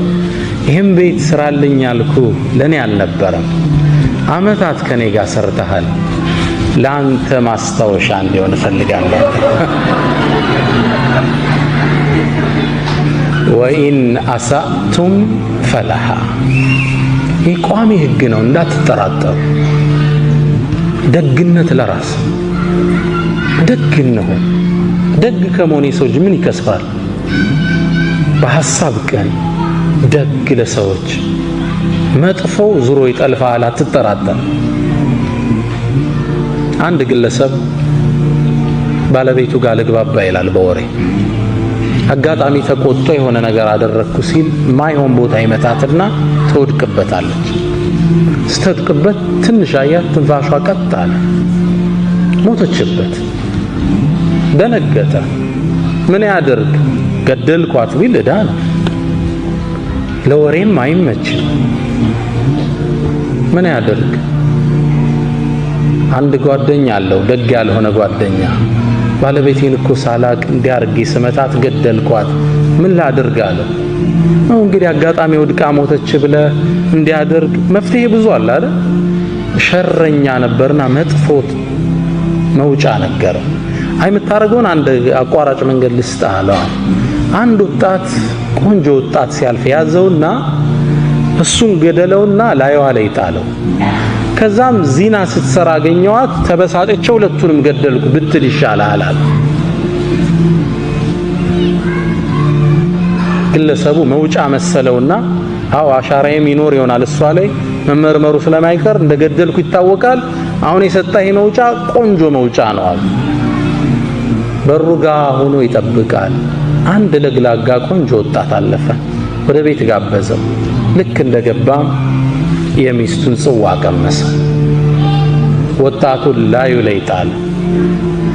ይህም ቤት ስራልኝ አልኩ ለኔ አልነበረም፣ አመታት ከኔ ጋር ሰርተሃል፣ ለአንተ ማስታወሻ እንዲሆን እፈልጋለሁ። ወኢን አሳእቱም ፈለሃ፣ ይህ ቋሚ ህግ ነው፣ እንዳትጠራጠሩ። ደግነት ለራስ ደግ ነው። ደግ ከመሆን የሰው ልጅ ምን ይከስባል? በሐሳብ ቀን ደግ ለሰዎች፣ መጥፎው ዙሮ ይጠልፋል፣ አትጠራጠር። አንድ ግለሰብ ባለቤቱ ጋር ልግባባ ይላል በወሬ። አጋጣሚ ተቆጥቶ የሆነ ነገር አደረግኩ ሲል ማይሆን ቦታ ይመታትና ትወድቅበታለች። ስትወድቅበት ትንሽ አያት፣ ትንፋሿ ቀጥ አለ፣ ሞተችበት። ደነገጠ። ምን ያደርግ? ገደልኳት ቢል ዕዳ ነው፣ ለወሬም አይመችም። ምን ያደርግ? አንድ ጓደኛ አለው፣ ደግ ያልሆነ ጓደኛ። ባለቤቴን እኮ ሳላቅ እንዲያርጌ ስመታት ገደልኳት፣ ምን ላድርግ አለው። ነው እንግዲህ አጋጣሚ ወድቃ ሞተች ብለ እንዲያደርግ መፍትሄ ብዙ አለ አይደል? ሸረኛ ነበርና መጥፎት መውጫ ነገረው። አይ የምታረገውን አንድ አቋራጭ መንገድ ልስጥህ አለው። አንድ ወጣት፣ ቆንጆ ወጣት ሲያልፍ ያዘውና እሱን ገደለውና ላይዋ ላይ ጣለው። ከዛም ዚና ስትሰራ አገኘዋት፣ ተበሳጨች፣ ሁለቱንም ገደልኩ ብትል ይሻላል አለ። ግለሰቡ መውጫ መሰለውና አው አሻራዬም ይኖር ይሆናል እሷ ላይ መመርመሩ ስለማይቀር እንደገደልኩ ይታወቃል፣ አሁን የሰጠህ መውጫ ቆንጆ መውጫ ነው አሉ። በሩ ጋር ሆኖ ይጠብቃል። አንድ ለግላጋ ቆንጆ ወጣት አለፈ። ወደ ቤት ጋበዘው። ልክ እንደገባ የሚስቱን ጽዋ ቀመሰ። ወጣቱን ላዩ ላይ ጣለ።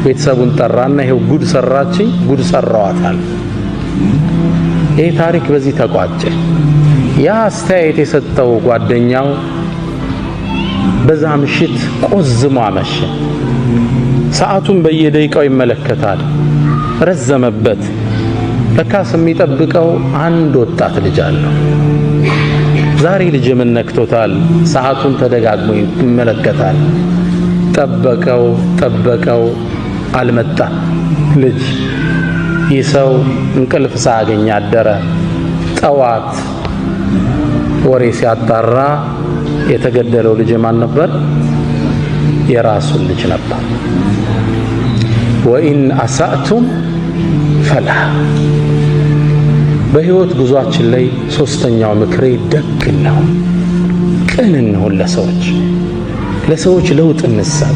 ቤተሰቡን ጠራና ይሄው ጉድ ሰራችኝ፣ ጉድ ሰራዋታል። ይሄ ታሪክ በዚህ ተቋጨ። ያ አስተያየት የሰጠው ጓደኛው በዛ ምሽት ቆዝሞ አመሸ። ሰዓቱን በየደቂቃው ይመለከታል። ረዘመበት። ለካስ የሚጠብቀው አንድ ወጣት ልጅ አለው። ዛሬ ልጅ ምን ነክቶታል? ሰዓቱን ተደጋግሞ ይመለከታል። ጠበቀው፣ አልመጣም ልጅ። ይህ ሰው እንቅልፍ ሳያገኝ አደረ። ጠዋት ወሬ ሲያጣራ የተገደለው ልጅ ማን ነበር? የራሱን ልጅ ነበር። ወኢን አሳእቱም ፈላ። በህይወት ጉዟችን ላይ ሶስተኛው ምክሬ ደግ ነው። ቅን እንሁን ለሰዎች ለውጥ እንሳብ።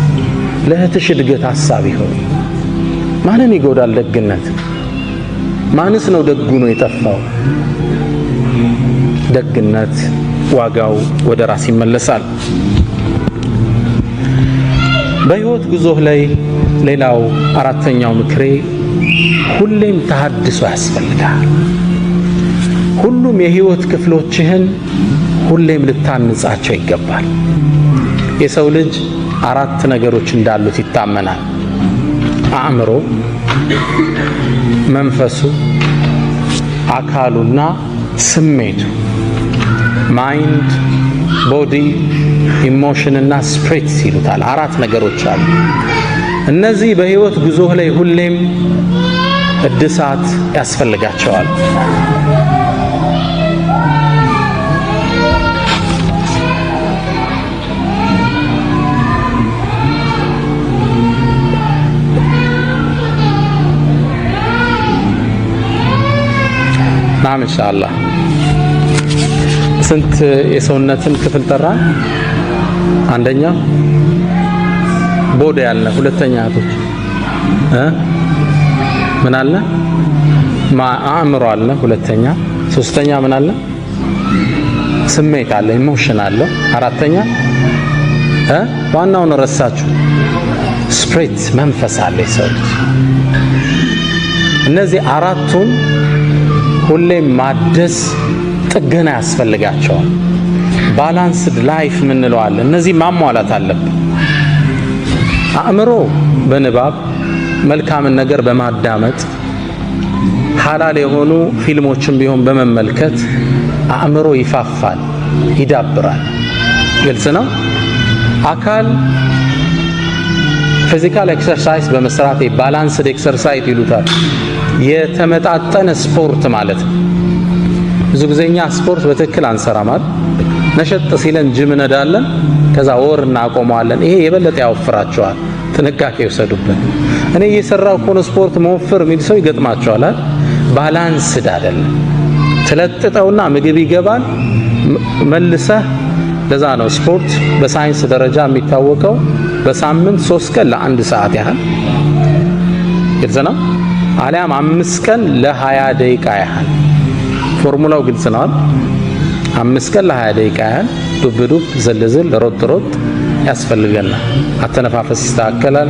ለእህትሽ እድገት ሐሳቢ ሆይ። ማንን ይጎዳል ደግነት? ማንስ ነው ደጉ ነው የጠፋው? ደግነት ዋጋው ወደ ራስ ይመለሳል። በህይወት ጉዞህ ላይ ሌላው አራተኛው ምክሬ ሁሌም ተሐድሶ ያስፈልጋል። ሁሉም የህይወት ክፍሎችህን ሁሌም ልታንጻቸው ይገባል። የሰው ልጅ 4 ነገሮች እንዳሉት ይታመናል። አእምሮ፣ መንፈሱ፣ አካሉና ስሜቱ። ማይንድ፣ ቦዲ፣ ኢሞሽን እና ስፒሪት ይሉታል። 4 ነገሮች አሉ። እነዚህ በህይወት ጉዞህ ላይ ሁሌም እድሳት ያስፈልጋቸዋል። ናም ኢንሻአላህ። ስንት የሰውነትን ክፍል ጠራ? አንደኛ ቦዲ አለ። ሁለተኛ አቶች ምን አለ? አእምሮ አለ። ሁለተኛ። ሶስተኛ ምን አለ? ስሜት አለ፣ ኢሞሽን አለ። አራተኛ ዋናውን ረሳችሁ፣ ስፒሪት መንፈስ አለ የሰው ልጅ። እነዚህ 4ቱን ሁሌም ማደስ ጥገና ያስፈልጋቸዋል። ባላንስድ ላይፍ ምንለው አለ። እነዚህ ማሟላት አለብን። አእምሮ በንባብ መልካምን ነገር በማዳመጥ ሐላል የሆኑ ፊልሞችን ቢሆን በመመልከት አእምሮ ይፋፋል፣ ይዳብራል። ግልጽ ነው። አካል ፊዚካል ኤክሰርሳይዝ በመስራት ባላንስድ ኤክሰርሳይዝ ይሉታል። የተመጣጠነ ስፖርት ማለት ነው። ብዙ ጊዜኛ ስፖርት በትክክል አንሰራማል። ነሸጥ ሲለን ጅም ነዳለን፣ ከዛ ወር እናቆመዋለን። ይሄ የበለጠ ያወፍራቸዋል። ጥንቃቄ ይወሰዱበት። እኔ እየሰራው ኮን ስፖርት መወፈር የሚል ሰው ይገጥማቸዋል። ባላንስድ አይደለም። ትለጥጠውና ምግብ ይገባል መልሰህ። ለዛ ነው ስፖርት በሳይንስ ደረጃ የሚታወቀው በሳምንት 3 ቀን ለ1 ሰዓት ያህል ግልጽ ነው። አሊያም 5 ቀን ለ20 ደቂቃ ያህል። ፎርሙላው ግልጽ ነው። 5 ቀን ለ20 ደቂቃ ያህል ዱብ ዱብ ዝልዝል ሮጥ ሮጥ ያስፈልገናል። አተነፋፈስ ይስተካከላል፣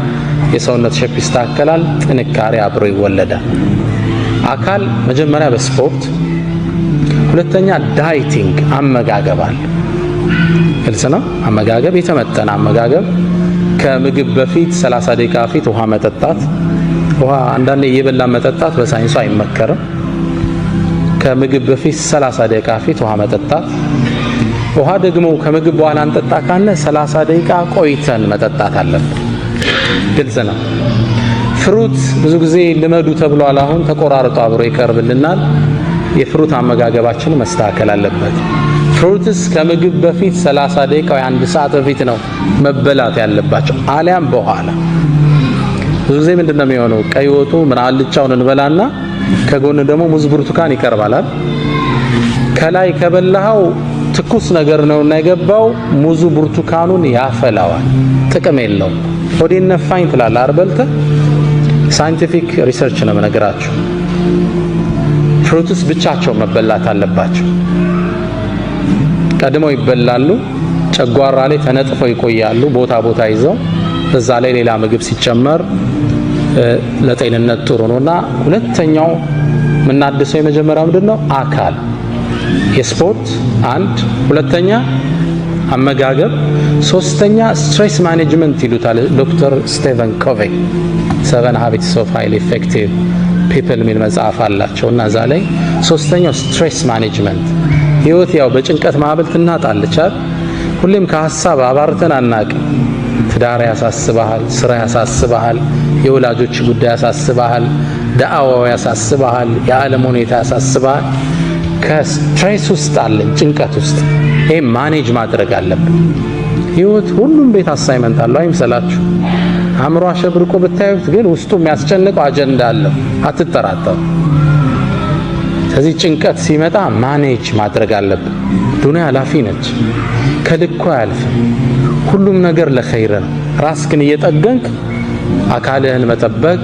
የሰውነት ሼፕ ይስተካከላል፣ ጥንካሬ አብሮ ይወለዳል። አካል መጀመሪያ በስፖርት፣ ሁለተኛ ዳይቲንግ አመጋገብ አለ። ግልጽ ነው። አመጋገብ የተመጠነ አመጋገብ፣ ከምግብ በፊት 30 ደቂቃ በፊት ውሃ መጠጣት። ውሃ አንዳንዴ እየበላ መጠጣት በሳይንሱ አይመከርም። ከምግብ በፊት 30 ደቂቃ በፊት ውሃ መጠጣት። ውሃ ደግሞ ከምግብ በኋላ እንጠጣ ካለ 30 ደቂቃ ቆይተን መጠጣት አለብን። ግልጽ ነው። ፍሩት ብዙ ጊዜ ልመዱ ተብሏል። አሁን ተቆራርጦ አብሮ ይቀርብልናል። የፍሩት አመጋገባችን መስተካከል አለበት። ፍሩትስ ከምግብ በፊት 30 ደቂቃ ወይ 1 ሰዓት በፊት ነው መበላት ያለባቸው፣ አሊያም በኋላ። ብዙ ጊዜ ምንድነው የሚሆነው? ቀይ ወጡ ምን አልጫውን እንበላና ከጎን ደግሞ ሙዝ ብርቱካን ይቀርባል። ከላይ ከበላው ትኩስ ነገር ነውና የገባው ሙዙ ብርቱካኑን ያፈላዋል። ጥቅም የለውም። ሆዴን ነፋኝ ትላለህ አርበልተ ሳይንቲፊክ ሪሰርች ነው ነገራችሁ። ፍሩትስ ብቻቸው መበላት አለባቸው። ቀድመው ይበላሉ፣ ጨጓራ ላይ ተነጥፈው ይቆያሉ ቦታ ቦታ ይዘው። በዛ ላይ ሌላ ምግብ ሲጨመር ለጤንነት ጥሩ ነውና ሁለተኛው ምናድሰው የመጀመሪያው ምንድነው? አካል የስፖርት አንድ፣ ሁለተኛ አመጋገብ፣ ሶስተኛ ስትሬስ ማኔጅመንት ይሉታል ዶክተር ስቲቨን ኮቬይ 7 Habits of Highly Effective People የሚል መጽሐፍ አላቸው እና እዛ ላይ ሶስተኛው ስትሬስ ማኔጅመንት። ህይወት ያው በጭንቀት ማዕበል ትናጣለች አይደል? ሁሌም ከሐሳብ አባርተን አናቅም። ትዳር ያሳስባል፣ ስራ ያሳስባል፣ የወላጆች ጉዳይ ያሳስባል፣ ዳዕዋው ያሳስባል፣ የዓለም ሁኔታ ያሳስባል። ከስትሬስ ውስጥ አለን፣ ጭንቀት ውስጥ። ይሄ ማኔጅ ማድረግ አለብን። ህይወት ሁሉም ቤት አሳይመንት አለው አይምሰላችሁ። አእምሮ አሸብርቆ ብታዩት ግን ውስጡ የሚያስጨንቀው አጀንዳ አለው፣ አትጠራጠሩ። ስለዚህ ጭንቀት ሲመጣ ማኔጅ ማድረግ አለብን። ዱንያ ኃላፊ ነች፣ ከልኩ አያልፍም። ሁሉም ነገር ለኸይር ነው። ራስህን እየጠገንክ አካልህን መጠበቅ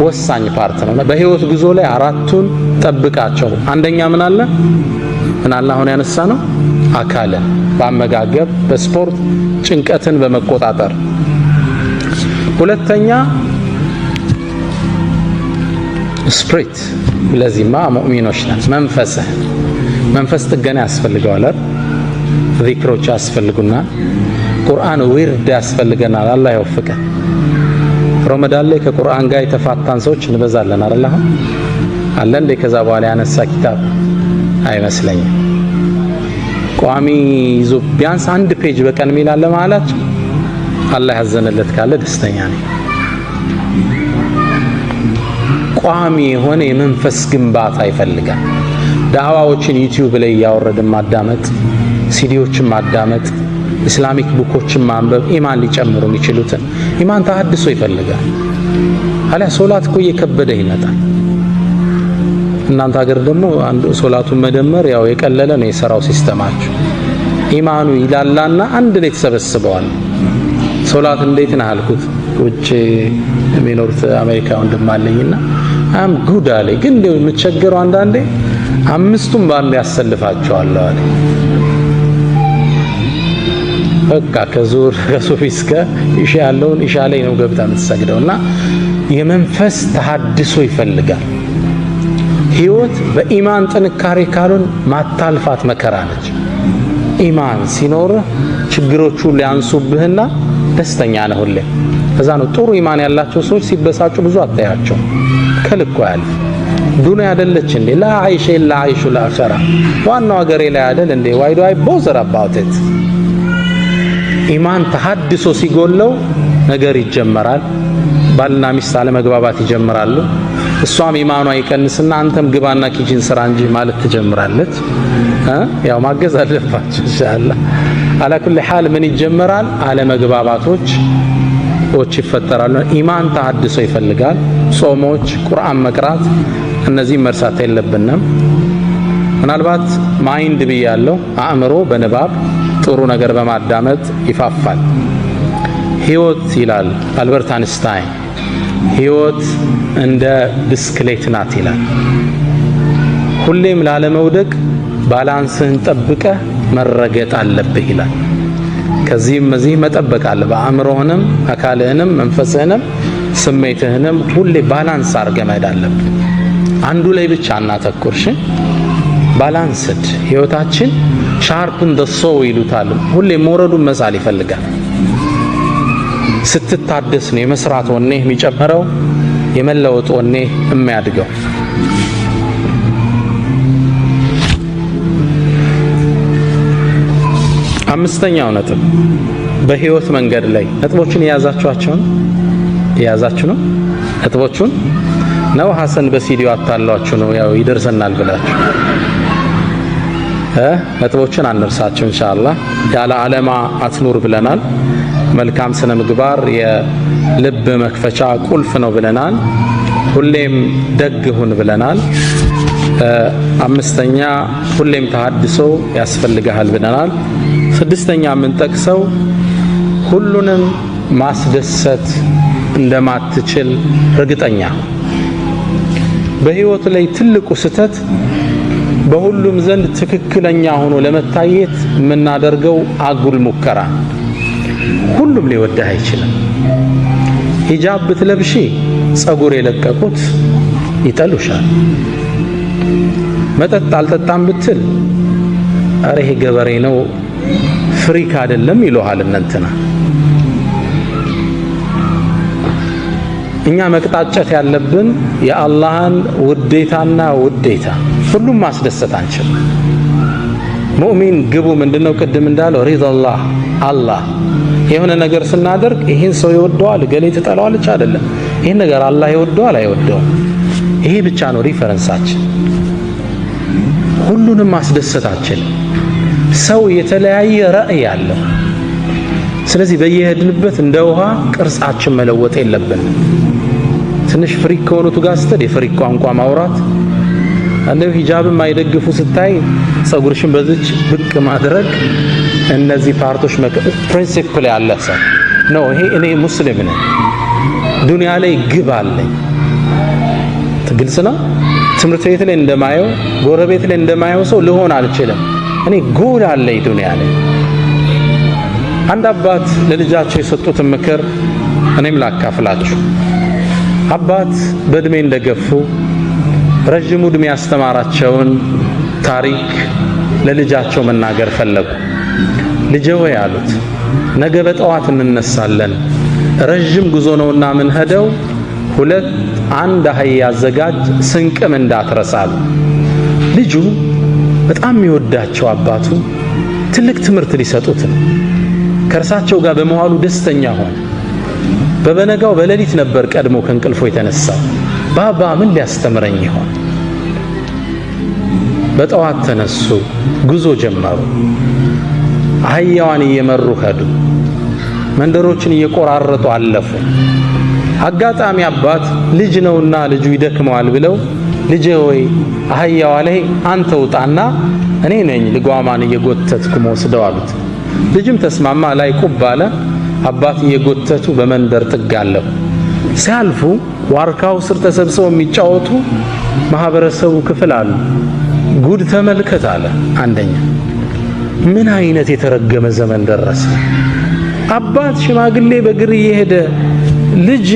ወሳኝ ፓርት ነው። በህይወት ጉዞ ላይ አራቱን ጠብቃቸው። አንደኛ ምን አለ አሁን ያነሳ ነው? አካልን በአመጋገብ በስፖርት ጭንቀትን በመቆጣጠር። ሁለተኛ ስፕሪት፣ ለዚህማ ሙእሚኖች ነን። መንፈስ ጥገና ያስፈልገዋል። ዚክሮች ያስፈልጉናል። ቁርአን ዊርድ ያስፈልገናል። አላህ ይወፍቀን። ረመዳን ላይ ከቁርአን ጋር የተፋታን ሰዎች እንበዛለን አይደል? አሁን አለ እንደ ከዛ በኋላ ያነሳ ኪታብ አይመስለኝም። ቋሚ ይዞ ቢያንስ አንድ ፔጅ በቀን ሚላለ ማለት አላህ ያዘነለት ካለ ደስተኛ ነኝ። ቋሚ የሆነ የመንፈስ ግንባታ ይፈልጋል። ዳዕዋዎችን ዩቲዩብ ላይ ያወረድን ማዳመጥ፣ ሲዲዎችን ማዳመጥ፣ ኢስላሚክ ቡኮችን ማንበብ ኢማን ሊጨምሩ የሚችሉትን ኢማን ተሐድሶ ይፈልጋል። አለ ሶላት እኮ እየከበደ ይመጣል። እናንተ ሀገር ደግሞ አንዱ ሶላቱን መደመር ያው የቀለለ ነው የሰራው ሲስተማችሁ። ኢማኑ ይላላና አንድ ላይ ተሰበስበዋል። ሶላት እንዴት ነው አልኩት። ውጭ የሚኖሩት አሜሪካ ወንድም አለኝና አም ጉድ አለኝ። ግን እንደው የምቸገረው አንዳንዴ አምስቱም ባንድ ያሰልፋቸዋል አለ። በቃ ከዙር ከሱፊ እስከ ኢሻ ያለውን ኢሻ ላይ ነው ገብታ የምትሰግደውና የመንፈስ ተሐድሶ ይፈልጋል። ህይወት በኢማን ጥንካሬ ካሉን ማታልፋት መከራ ነች። ኢማን ሲኖርህ ችግሮቹ ሊያንሱብህና ደስተኛ ነህ ሁሌ። ከዛ ነው ጥሩ ኢማን ያላቸው ሰዎች ሲበሳጩ ብዙ አታያቸው። ከልኩ ያልፍ ዱንያ አይደለች እንዴ? ላ አይሽ ኢላ አይሹ ለአኺራ። ዋናው ሀገሬ ላይ አይደል እንዴ? why do I bother about it? ኢማን ተሐድሶ ሲጎለው ነገር ይጀመራል። ባልና ሚስት አለመግባባት ይጀምራሉ። እሷም ኢማኗ ይቀንስና አንተም ግባና ኪችን ስራ እንጂ ማለት ትጀምራለች። ያው ማገዝ አለባችሁ ኢንሻአላህ። አላ ኩሊ ሐል ምን ይጀመራል? አለመግባባቶች ይፈጠራሉ። ኢማን ተሐድሶ ይፈልጋል። ጾሞች፣ ቁርአን መቅራት፣ እነዚህ መርሳት የለብንም። ምናልባት ማይንድ ብያለሁ፣ አእምሮ በንባብ ጥሩ ነገር በማዳመጥ ይፋፋል። ህይወት ይላል አልበርት አንስታይን፣ ህይወት እንደ ብስክሌት ናት ይላል። ሁሌም ላለመውደቅ ባላንስህን ጠብቀህ መረገጥ አለብህ ይላል። ከዚህም እዚህ መጠበቅ አለ። በአእምሮህንም አካልህንም መንፈስህንም ስሜትህንም ሁሌ ባላንስ አድርገህ መሄድ አለብህ። አንዱ ላይ ብቻ እናተኩርሽ። ባላንስድ ህይወታችን ሻርፕን ደ ሶው ይሉታል። ሁሌ መውረዱን መሳል ይፈልጋል። ስትታደስ ነው የመስራት ወኔ የሚጨምረው፣ የመለወጥ ወኔ የሚያድገው። አምስተኛው ነጥብ በህይወት መንገድ ላይ ነጥቦችን የያዛችሁ ነው። ነጥቦቹን ነው ሐሰን በሲዲዮ አታሏችሁ ነው ያው ይደርሰናል ብላችሁ ነጥቦችን አንርሳችሁ ኢንሻአላህ። ያለ ዓላማ አትኑር ብለናል። መልካም ስነ ምግባር የልብ መክፈቻ ቁልፍ ነው ብለናል። ሁሌም ደግ ሁን ብለናል። አምስተኛ ሁሌም ተሐድሶ ያስፈልጋል ብለናል። ስድስተኛ የምንጠቅሰው ሁሉንም ማስደሰት እንደማትችል እርግጠኛ። በህይወት ላይ ትልቁ ስህተት በሁሉም ዘንድ ትክክለኛ ሆኖ ለመታየት የምናደርገው አጉል ሙከራ። ሁሉም ሊወድህ አይችልም። ሂጃብ ብትለብሺ ጸጉር የለቀቁት ይጠሉሻል። መጠጥ አልጠጣም ብትል አረ ይሄ ገበሬ ነው ፍሪክ አይደለም ይሉሃል እንትና። እኛ መቅጣጨት ያለብን የአላህን ውዴታና ውዴታ። ሁሉም ማስደሰት አንችል። ሙእሚን ግቡ ምንድነው? ቅድም እንዳለው ሪዳላህ አላህ የሆነ ነገር ስናደርግ ይሄን ሰው ይወደዋል ገሌ ትጠላዋለች አይደለም። ይሄን ነገር አላህ ይወደዋል አይወደውም። ይሄ ብቻ ነው ሪፈረንሳችን። ሁሉንም ማስደሰታችን። ሰው የተለያየ ራዕይ አለው። ስለዚህ በየሄድንበት እንደ ውሃ ቅርጻችን መለወጥ የለብንም። ትንሽ ፍሪክ ከሆኑት ጋር ስትል የፍሪክ ቋንቋ ማውራት፣ እንደው ሂጃብም አይደግፉ ስታይ ጸጉርሽን በዚች ብቅ ማድረግ፣ እነዚህ ፓርቶች ፕሪንሲፕል ያለ ሰው ነው። ይሄ እኔ ሙስሊም ነኝ፣ ዱንያ ላይ ግብ አለኝ። ግልጽ ነው። ትምህርት ቤት ላይ እንደማየው ጎረቤት ላይ እንደማየው ሰው ልሆን አልችልም። እኔ ጎል አለኝ ዱንያ ላይ። አንድ አባት ለልጃቸው የሰጡትን ምክር እኔም ላካፍላችሁ። አባት በእድሜ እንደገፉ ረጅሙ እድሜ ያስተማራቸውን ታሪክ ለልጃቸው መናገር ፈለጉ። ልጄ ሆይ አሉት፣ ነገ በጠዋት እንነሳለን፣ ረጅም ጉዞ ነውና ምን ሄደው አንድ አህያ አዘጋጅ፣ ስንቅም እንዳትረሳሉ። ልጁ በጣም የሚወዳቸው አባቱ ትልቅ ትምህርት ሊሰጡት ነው። ከእርሳቸው ጋር በመዋሉ ደስተኛ ሆነ። በበነጋው በሌሊት ነበር ቀድሞ ከእንቅልፎ የተነሳው። ባባ ምን ሊያስተምረኝ ይሆን? በጠዋት ተነሱ፣ ጉዞ ጀመሩ። አህያዋን እየመሩ ሄዱ። መንደሮችን እየቆራረጡ አለፉ። አጋጣሚ አባት ልጅ ነውና ልጁ ይደክመዋል ብለው ልጄ ሆይ አህያዋ ላይ አንተ ውጣና እኔ ነኝ ልጓማን እየጎተትኩ መወስደው አሉት። ልጅም ተስማማ። ላይ ቁብ አለ። አባት እየጎተቱ በመንደር ጥግ አለፉ። ሲያልፉ ዋርካው ስር ተሰብስበው የሚጫወቱ ማህበረሰቡ ክፍል አሉ። ጉድ ተመልከት አለ አንደኛ። ምን አይነት የተረገመ ዘመን ደረሰ! አባት ሽማግሌ በእግር እየሄደ ልጅ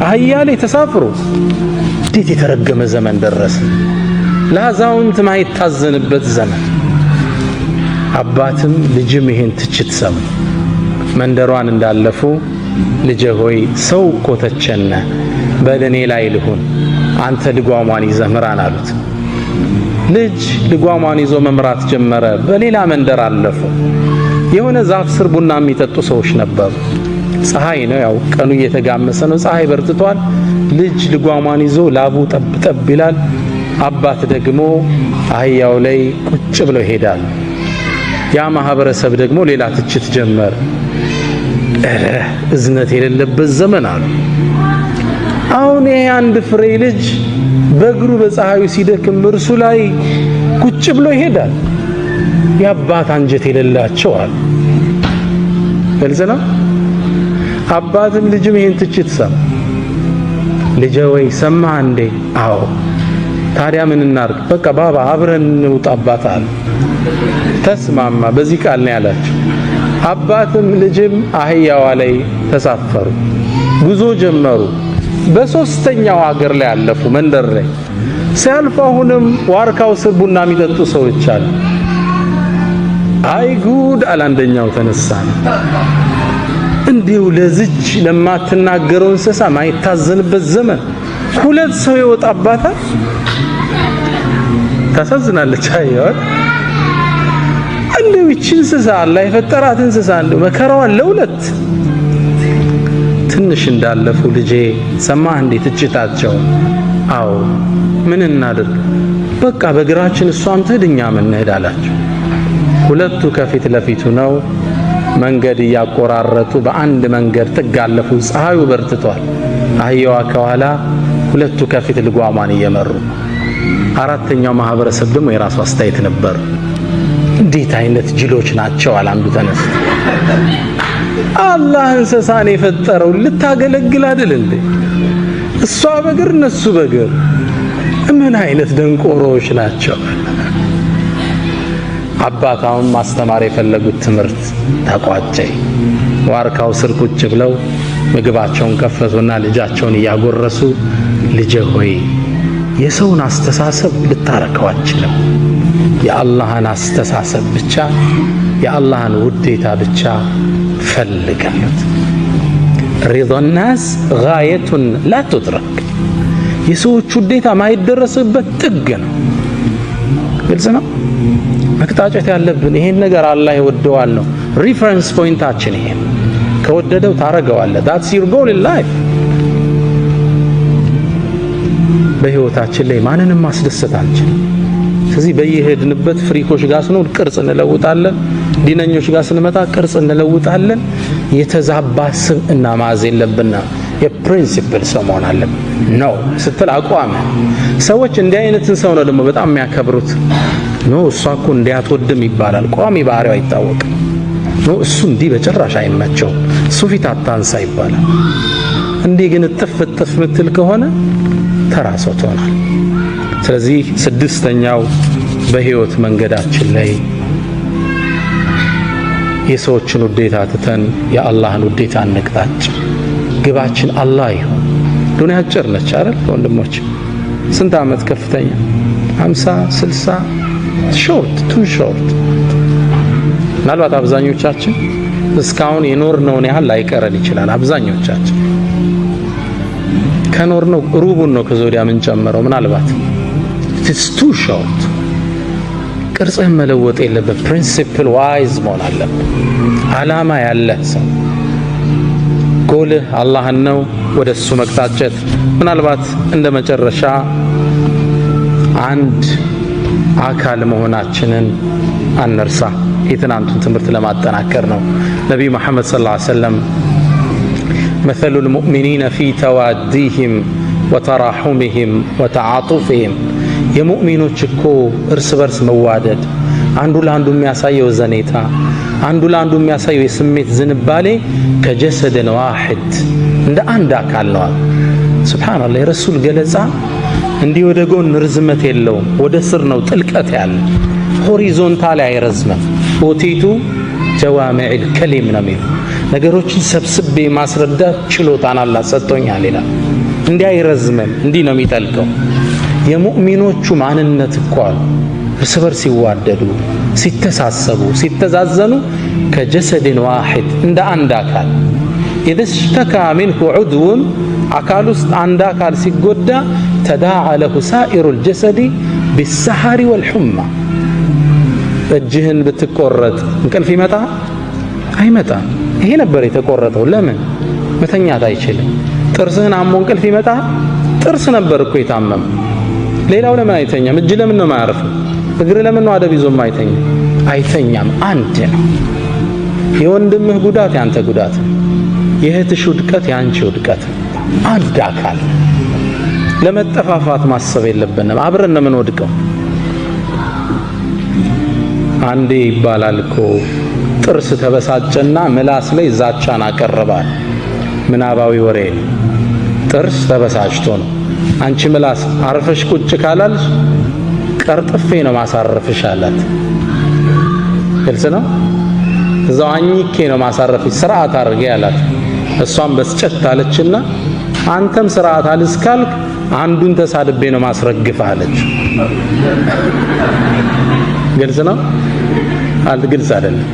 አህያ ላይ ተሳፍሮ፣ እንዴት የተረገመ ዘመን ደረሰ! ለአዛውንት ማይታዘንበት ዘመን። አባትም ልጅም ይሄን ትችት ሰሙ። መንደሯን እንዳለፉ ልጄ ሆይ ሰው እኮ ተቸነ፣ በእኔ ላይ ልሁን፣ አንተ ልጓሟን ይዘህ ምራን አሉት። ልጅ ልጓሟን ይዞ መምራት ጀመረ። በሌላ መንደር አለፉ። የሆነ ዛፍ ስር ቡና የሚጠጡ ሰዎች ነበሩ። ፀሐይ ነው፣ ያው ቀኑ እየተጋመሰ ነው፣ ፀሐይ በርትቷል። ልጅ ልጓሟን ይዞ ላቡ ጠብ ጠብ ይላል። አባት ደግሞ አህያው ላይ ቁጭ ብለው ይሄዳል። ያ ማህበረሰብ ደግሞ ሌላ ትችት ጀመር። እዝነት የሌለበት ዘመን አሉ። አሁን ይሄ አንድ ፍሬ ልጅ በእግሩ በፀሐዩ ሲደክም እርሱ ላይ ቁጭ ብሎ ይሄዳል። የአባት አንጀት የሌላቸው አሉ። ግልጽ ነው። አባትም ልጅም ይሄን ትችት ሰማ። ልጄ ወይ ሰማህ እንዴ? አዎ። ታዲያ ምን እናርግ? በቃ ባባ አብረን እንውጣ አባት አለ። ተስማማ። በዚህ ቃል ነው ያላቸው። አባትም ልጅም አህያዋ ላይ ተሳፈሩ፣ ጉዞ ጀመሩ። በሶስተኛው ሀገር ላይ አለፉ። መንደር ላይ ሲያልፉ አሁንም ዋርካው ስር ቡና የሚጠጡ ሰዎች አሉ። አይ ጉድ አለ አንደኛው ተነሳ። እንዲሁ ለዝጅ ለማትናገረው እንስሳ ማይታዘንበት ዘመን ሁለት ሰው ይወጣባታል። ታሳዝናለች። አየዋል እንደው ይህች እንስሳ አላህ የፈጠራት እንስሳ እንደው መከራዋን ለሁለት። ትንሽ እንዳለፉ ልጄ ሰማህ እንዴት ትችታቸው? አዎ። ምን እናድርግ? በቃ በእግራችን እሷም ትሄድ እኛም እንሄድ አላቸው። ሁለቱ ከፊት ለፊቱ ነው። መንገድ እያቆራረጡ በአንድ መንገድ ጥግ አለፉ። ፀሐዩ በርትቷል። አህያዋ ከኋላ፣ ሁለቱ ከፊት ልጓሟን እየመሩ። አራተኛው ማህበረሰብ ደግሞ የራሱ አስተያየት ነበር። እንዴት አይነት ጅሎች ናቸው አለ አንዱ ተነስ። አላህ እንስሳን የፈጠረው ልታገለግል አይደል እንዴ? እሷ በግር እነሱ በግር ምን አይነት ደንቆሮዎች ናቸው? አባታውን ማስተማር የፈለጉት ትምህርት ተቋጨ። ዋርካው ስር ቁጭ ብለው ምግባቸውን ከፈቱና ልጃቸውን እያጎረሱ ልጄ ሆይ የሰውን አስተሳሰብ ልታረከው አትችልም፣ የአላህን አስተሳሰብ ብቻ የአላህን ውዴታ ብቻ ፈልጋሉት። ሪዳ ናስ ጋየቱን ላ ቱድረክ፣ የሰዎች ውዴታ ማይደረስበት ጥግ ነው። ግልጽ ነው። መቅጣጨት ያለብን ይሄን ነገር አላህ ይወደዋል ነው። ሪፈረንስ ፖይንታችን ይሄ ከወደደው ታረገዋለህ። that's your goal in life። በህይወታችን ላይ ማንንም ማስደሰት አንችልም። ስለዚህ በየሄድንበት ፍሪኮች ጋር ስንሆን ቅርጽ እንለውጣለን፣ ዲነኞች ጋር ስንመጣ ቅርጽ እንለውጣለን። የተዛባ ስብዕና መያዝ የለብንና የፕሪንሲፕል ሰው መሆን አለብን ነው ስትል አቋም። ሰዎች እንዲህ አይነትን ሰው ነው ደግሞ በጣም የሚያከብሩት። ነው እሷ እኮ እንዲያትወድም ይባላል፣ ቋሚ ባህሪው አይታወቅም። ነው እሱ እንዲህ በጭራሽ አይመቸው፣ እሱ ፊት አታንሳ ይባላል። እንዲህ ግን እጥፍ እጥፍ ምትል ከሆነ ተራ ሰው ትሆናል። ስለዚህ ስድስተኛው በህይወት መንገዳችን ላይ የሰዎችን ውዴታ ትተን የአላህን ውዴታ እንቅጣጭ። ግባችን አላህ ይሁን። ዱንያ አጭር ነች አይደል ወንድሞች? ስንት ዓመት ከፍተኛ 50 60 ሾርት ቱ ሾርት። ምናልባት አብዛኞቻችን እስካሁን የኖርነውን ያህል ላይቀረን ይችላል። አብዛኞቻችን ከኖርነው ሩቡን ነው ከዞዲያ ምን ጨምረው ምናልባት it's too short። ቅርጽህን መለወጥ የለበት። ፕሪንሲፕል ዋይዝ መሆን አለበት። ዓላማ ያለህ ሰው ጎልህ አላህን ነው፣ ወደሱ መቅጣጨት። ምናልባት እንደ መጨረሻ አንድ አካል መሆናችንን አንርሳ። የትናንቱን ትምህርት ለማጠናከር ነው። ነቢዩ መሐመድ ሰለላሁ ዐለይሂ ወሰለም مثل المؤمنين في تواديهم وتراحمهم وتعاطفهم የሙእሚኖች እኮ እርስ በርስ መዋደድ፣ አንዱ ለአንዱ የሚያሳየው ዘኔታ፣ አንዱ ለአንዱ የሚያሳየው የስሜት ዝንባሌ ከጀሰድን ዋሂድ እንደ አንድ አካል ነው። ሱብሃንአላህ። የረሱል ገለጻ እንዲህ ወደ ጎን ርዝመት የለውም፣ ወደ ስር ነው ጥልቀት ያለ፣ ሆሪዞንታል አይረዝምም። ኦቲቱ ጀዋሚዕል ከሊም ነው የሚለው ነገሮችን ሰብስቤ ማስረዳት ችሎታን አላህ ሰጥቶኛል ይላል። እንዲህ አይረዝምም፣ እንዲህ ነው የሚጠልቀው። የሙእሚኖቹ ማንነት እኮ እርስ በርስ ሲዋደዱ፣ ሲተሳሰቡ፣ ሲተዛዘኑ ከጀሰድን ዋሂድ እንደ አንድ አካል ኢዘ ሽተካ ሚንሁ ዑድውን አካል ውስጥ አንድ አካል ሲጎዳ ተዳዓ ለሁ ሳኢሩል ጀሰዲ ቢሰሐሪ ወልሑማ። እጅህን ብትቆረጥ እንቅልፍ ይመጣ አይመጣም? ይሄ ነበር የተቆረጠው። ለምን መተኛት አይችልም? ጥርስህን አሞ እንቅልፍ ይመጣ? ጥርስ ነበር እኮ የታመመ። ሌላው ለምን አይተኛም? እጅ ለምን ነው ማያርፍ? እግር ለምን ነው አደብ ይዞም አይተኛም? አንድ ነው። የወንድምህ ጉዳት ያንተ ጉዳት፣ የእህትሽ ውድቀት ያንቺ ውድቀት፣ አንድ አካል። ለመጠፋፋት ማሰብ የለብንም። አብረን ነው የምንወድቀው። አንዴ ይባላል እኮ ጥርስ ተበሳጨና ምላስ ላይ ዛቻን አቀረባል። ምናባዊ ወሬ። ጥርስ ተበሳጭቶ ነው። አንቺ ምላስ አርፈሽ ቁጭ ካላልሽ ቀርጥፌ ነው ማሳረፍሽ አላት። ግልጽ ነው። እዛው አኝኬ ነው ማሳረፍሽ፣ ስርዓት አድርጌ አላት። እሷም በስጨት አለችና አንተም ስርዓት አልስካልክ አንዱን ተሳድቤ ነው ማስረግፍ አለች። ግልጽ ነው። ግልጽ አይደለም።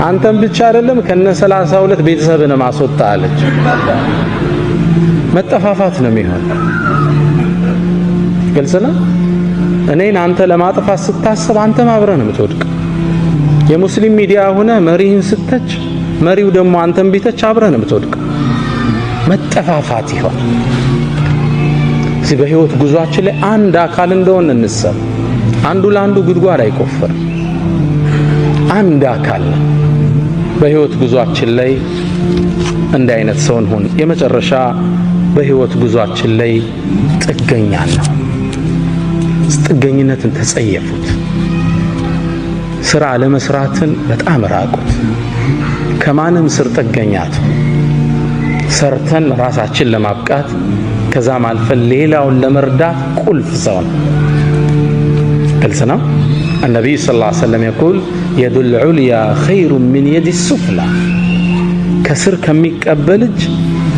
አንተም ብቻ አይደለም ከነ 32 ቤተሰብን ማስወጣ አለች። መጠፋፋት ነው የሚሆን። ግልጽ ነው። እኔን አንተ ለማጥፋት ስታስብ አንተም አብረህ ነው የምትወድቅ። የሙስሊም ሚዲያ ሆነ መሪህን ስተች፣ መሪው ደግሞ አንተም ቢተች አብረህ ነው የምትወድቅ። መጠፋፋት ይሆን። እዚህ በህይወት ጉዟችን ላይ አንድ አካል እንደሆነ እንሰብ። አንዱ ለአንዱ ጉድጓድ አይቆፍር። አንድ አካል በህይወት ጉዟችን ላይ እንደ አይነት ሰው እንሁን። የመጨረሻ በህይወት ጉዟችን ላይ ጥገኛ ነው። ጥገኝነትን ተጸየፉት። ስራ ለመስራትን በጣም ራቁት። ከማንም ስር ጥገኛት ሰርተን ራሳችን ለማብቃት ከዛም አልፈን ሌላውን ለመርዳት ቁልፍ ሰው ነው። ግልጽ ነው። النبي صلى الله عليه وسلم يقول يد العليا خير من يد السفلى ከስር ከሚቀበል እጅ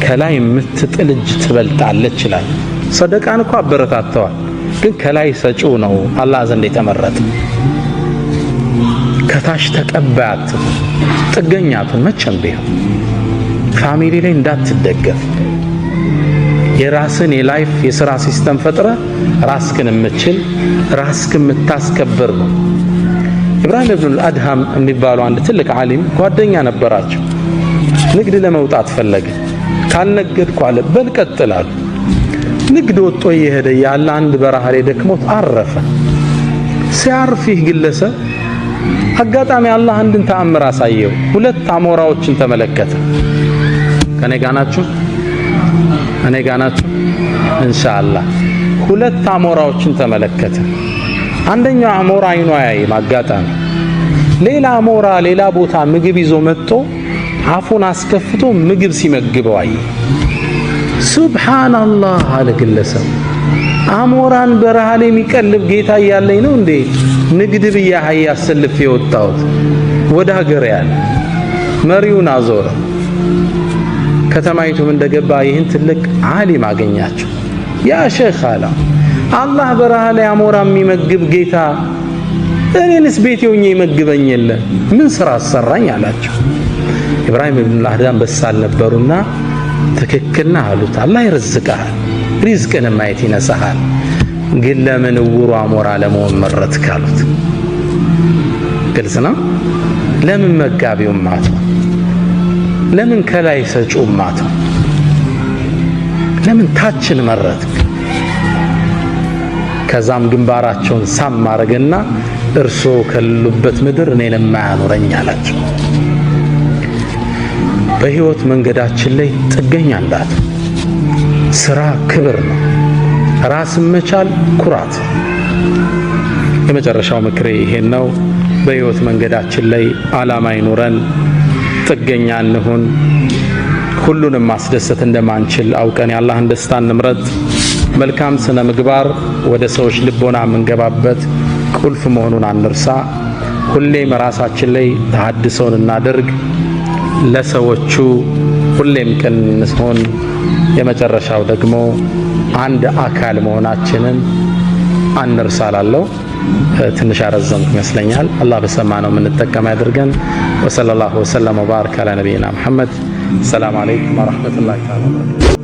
ከላይ የምትጥል እጅ ትበልጣለች ይላል። ሰደቃን እኮ አበረታተዋል፣ ግን ከላይ ሰጪው ነው አላህ ዘንድ የተመረጠ። ከታች ተቀባያት ጥገኛቱን መቼም ቢሆን ፋሚሊ ላይ እንዳትደገፍ የራስን የላይፍ የሥራ ሲስተም ፈጥረ ራስክን የምትችል ራስክን የምታስከብር ነው። ኢብራሂም ኢብኑ አድሃም የሚባሉ አንድ ትልቅ ዓሊም ጓደኛ ነበራቸው። ንግድ ለመውጣት ፈለገ። ካልነገድኩ አለ በል ቀጥል አሉ። ንግድ ወጥቶ እየሄደ ያለ አንድ በረሃ ላይ ደክሞት አረፈ። ሲያርፍ ይህ ግለሰብ አጋጣሚ አላህ አንድን ተአምር አሳየው። ሁለት አሞራዎችን ተመለከተ። ከኔ ጋር ናችሁ? እኔ ጋር ናችሁ? ኢንሻአላህ ሁለት አሞራዎችን ተመለከተ። አንደኛው አሞራ አይኑ አያይም አጋጣሚ፣ ሌላ አሞራ ሌላ ቦታ ምግብ ይዞ መጥቶ አፉን አስከፍቶ ምግብ ሲመግበው አየ። ሱብሃንአላህ አለ ግለሰብ። አሞራን በረሃ ላይ የሚቀልብ ጌታ እያለኝ ነው እንዴ ንግድ ብዬ አህያ አሰልፌ የወጣሁት? ወደ ሀገር ያለ መሪውን አዞረ። ከተማይቱም እንደገባ ይህን ትልቅ ዓሊም አገኛቸው። ያ ሼኽ አለ አላህ በረሃ ላይ አሞራ የሚመግብ ጌታ እኔንስ ቤቴ ሆኜ ይመግበኝ የለ ምን ስራ አሰራኝ አላቸው። ኢብራሂም ኢብኑ አድሃም በሳል ነበሩና ትክክልና አሉት። አላህ ይርዝቃል፣ ሪዝቅን ማየት ይነሳሃል፣ ግን ለምን ውሩ አሞራ ለመሆን መረጥክ አሉት። ግልጽ ነው። ለምን መጋቢው ማቱ? ለምን ከላይ ሰጪው ማቱ? ለምን ታችን መረጥክ? ከዛም ግንባራቸውን ሳም ማረግና እርሶ ከሉበት ምድር እኔን ማያኖረኝ አላቸው። በህይወት መንገዳችን ላይ ጥገኛ እንዳት ስራ ክብር ነው። ራስን መቻል ኩራት። የመጨረሻው ምክሬ ይሄን ነው። በህይወት መንገዳችን ላይ ዓላማ ይኑረን፣ ጥገኛ እንሁን። ሁሉንም ማስደሰት እንደማንችል አውቀን የአላህን ደስታ እንምረጥ። መልካም ስነ ምግባር ወደ ሰዎች ልቦና የምንገባበት ቁልፍ መሆኑን አንርሳ። ሁሌም ራሳችን ላይ ተሐድሶን እናድርግ። ለሰዎቹ ሁሌም ቅን እንሆን። የመጨረሻው ደግሞ አንድ አካል መሆናችንን አንርሳላለው። ትንሽ አረዘምኩ ይመስለኛል። አላህ በሰማነው የምንጠቀም ያድርገን። ወሰለላሁ ወሰለም ወባረከ ዐላ ነቢይና ሙሐመድ። ሰላም አለይኩም ወራህመቱላሂ ወበረካቱሁ።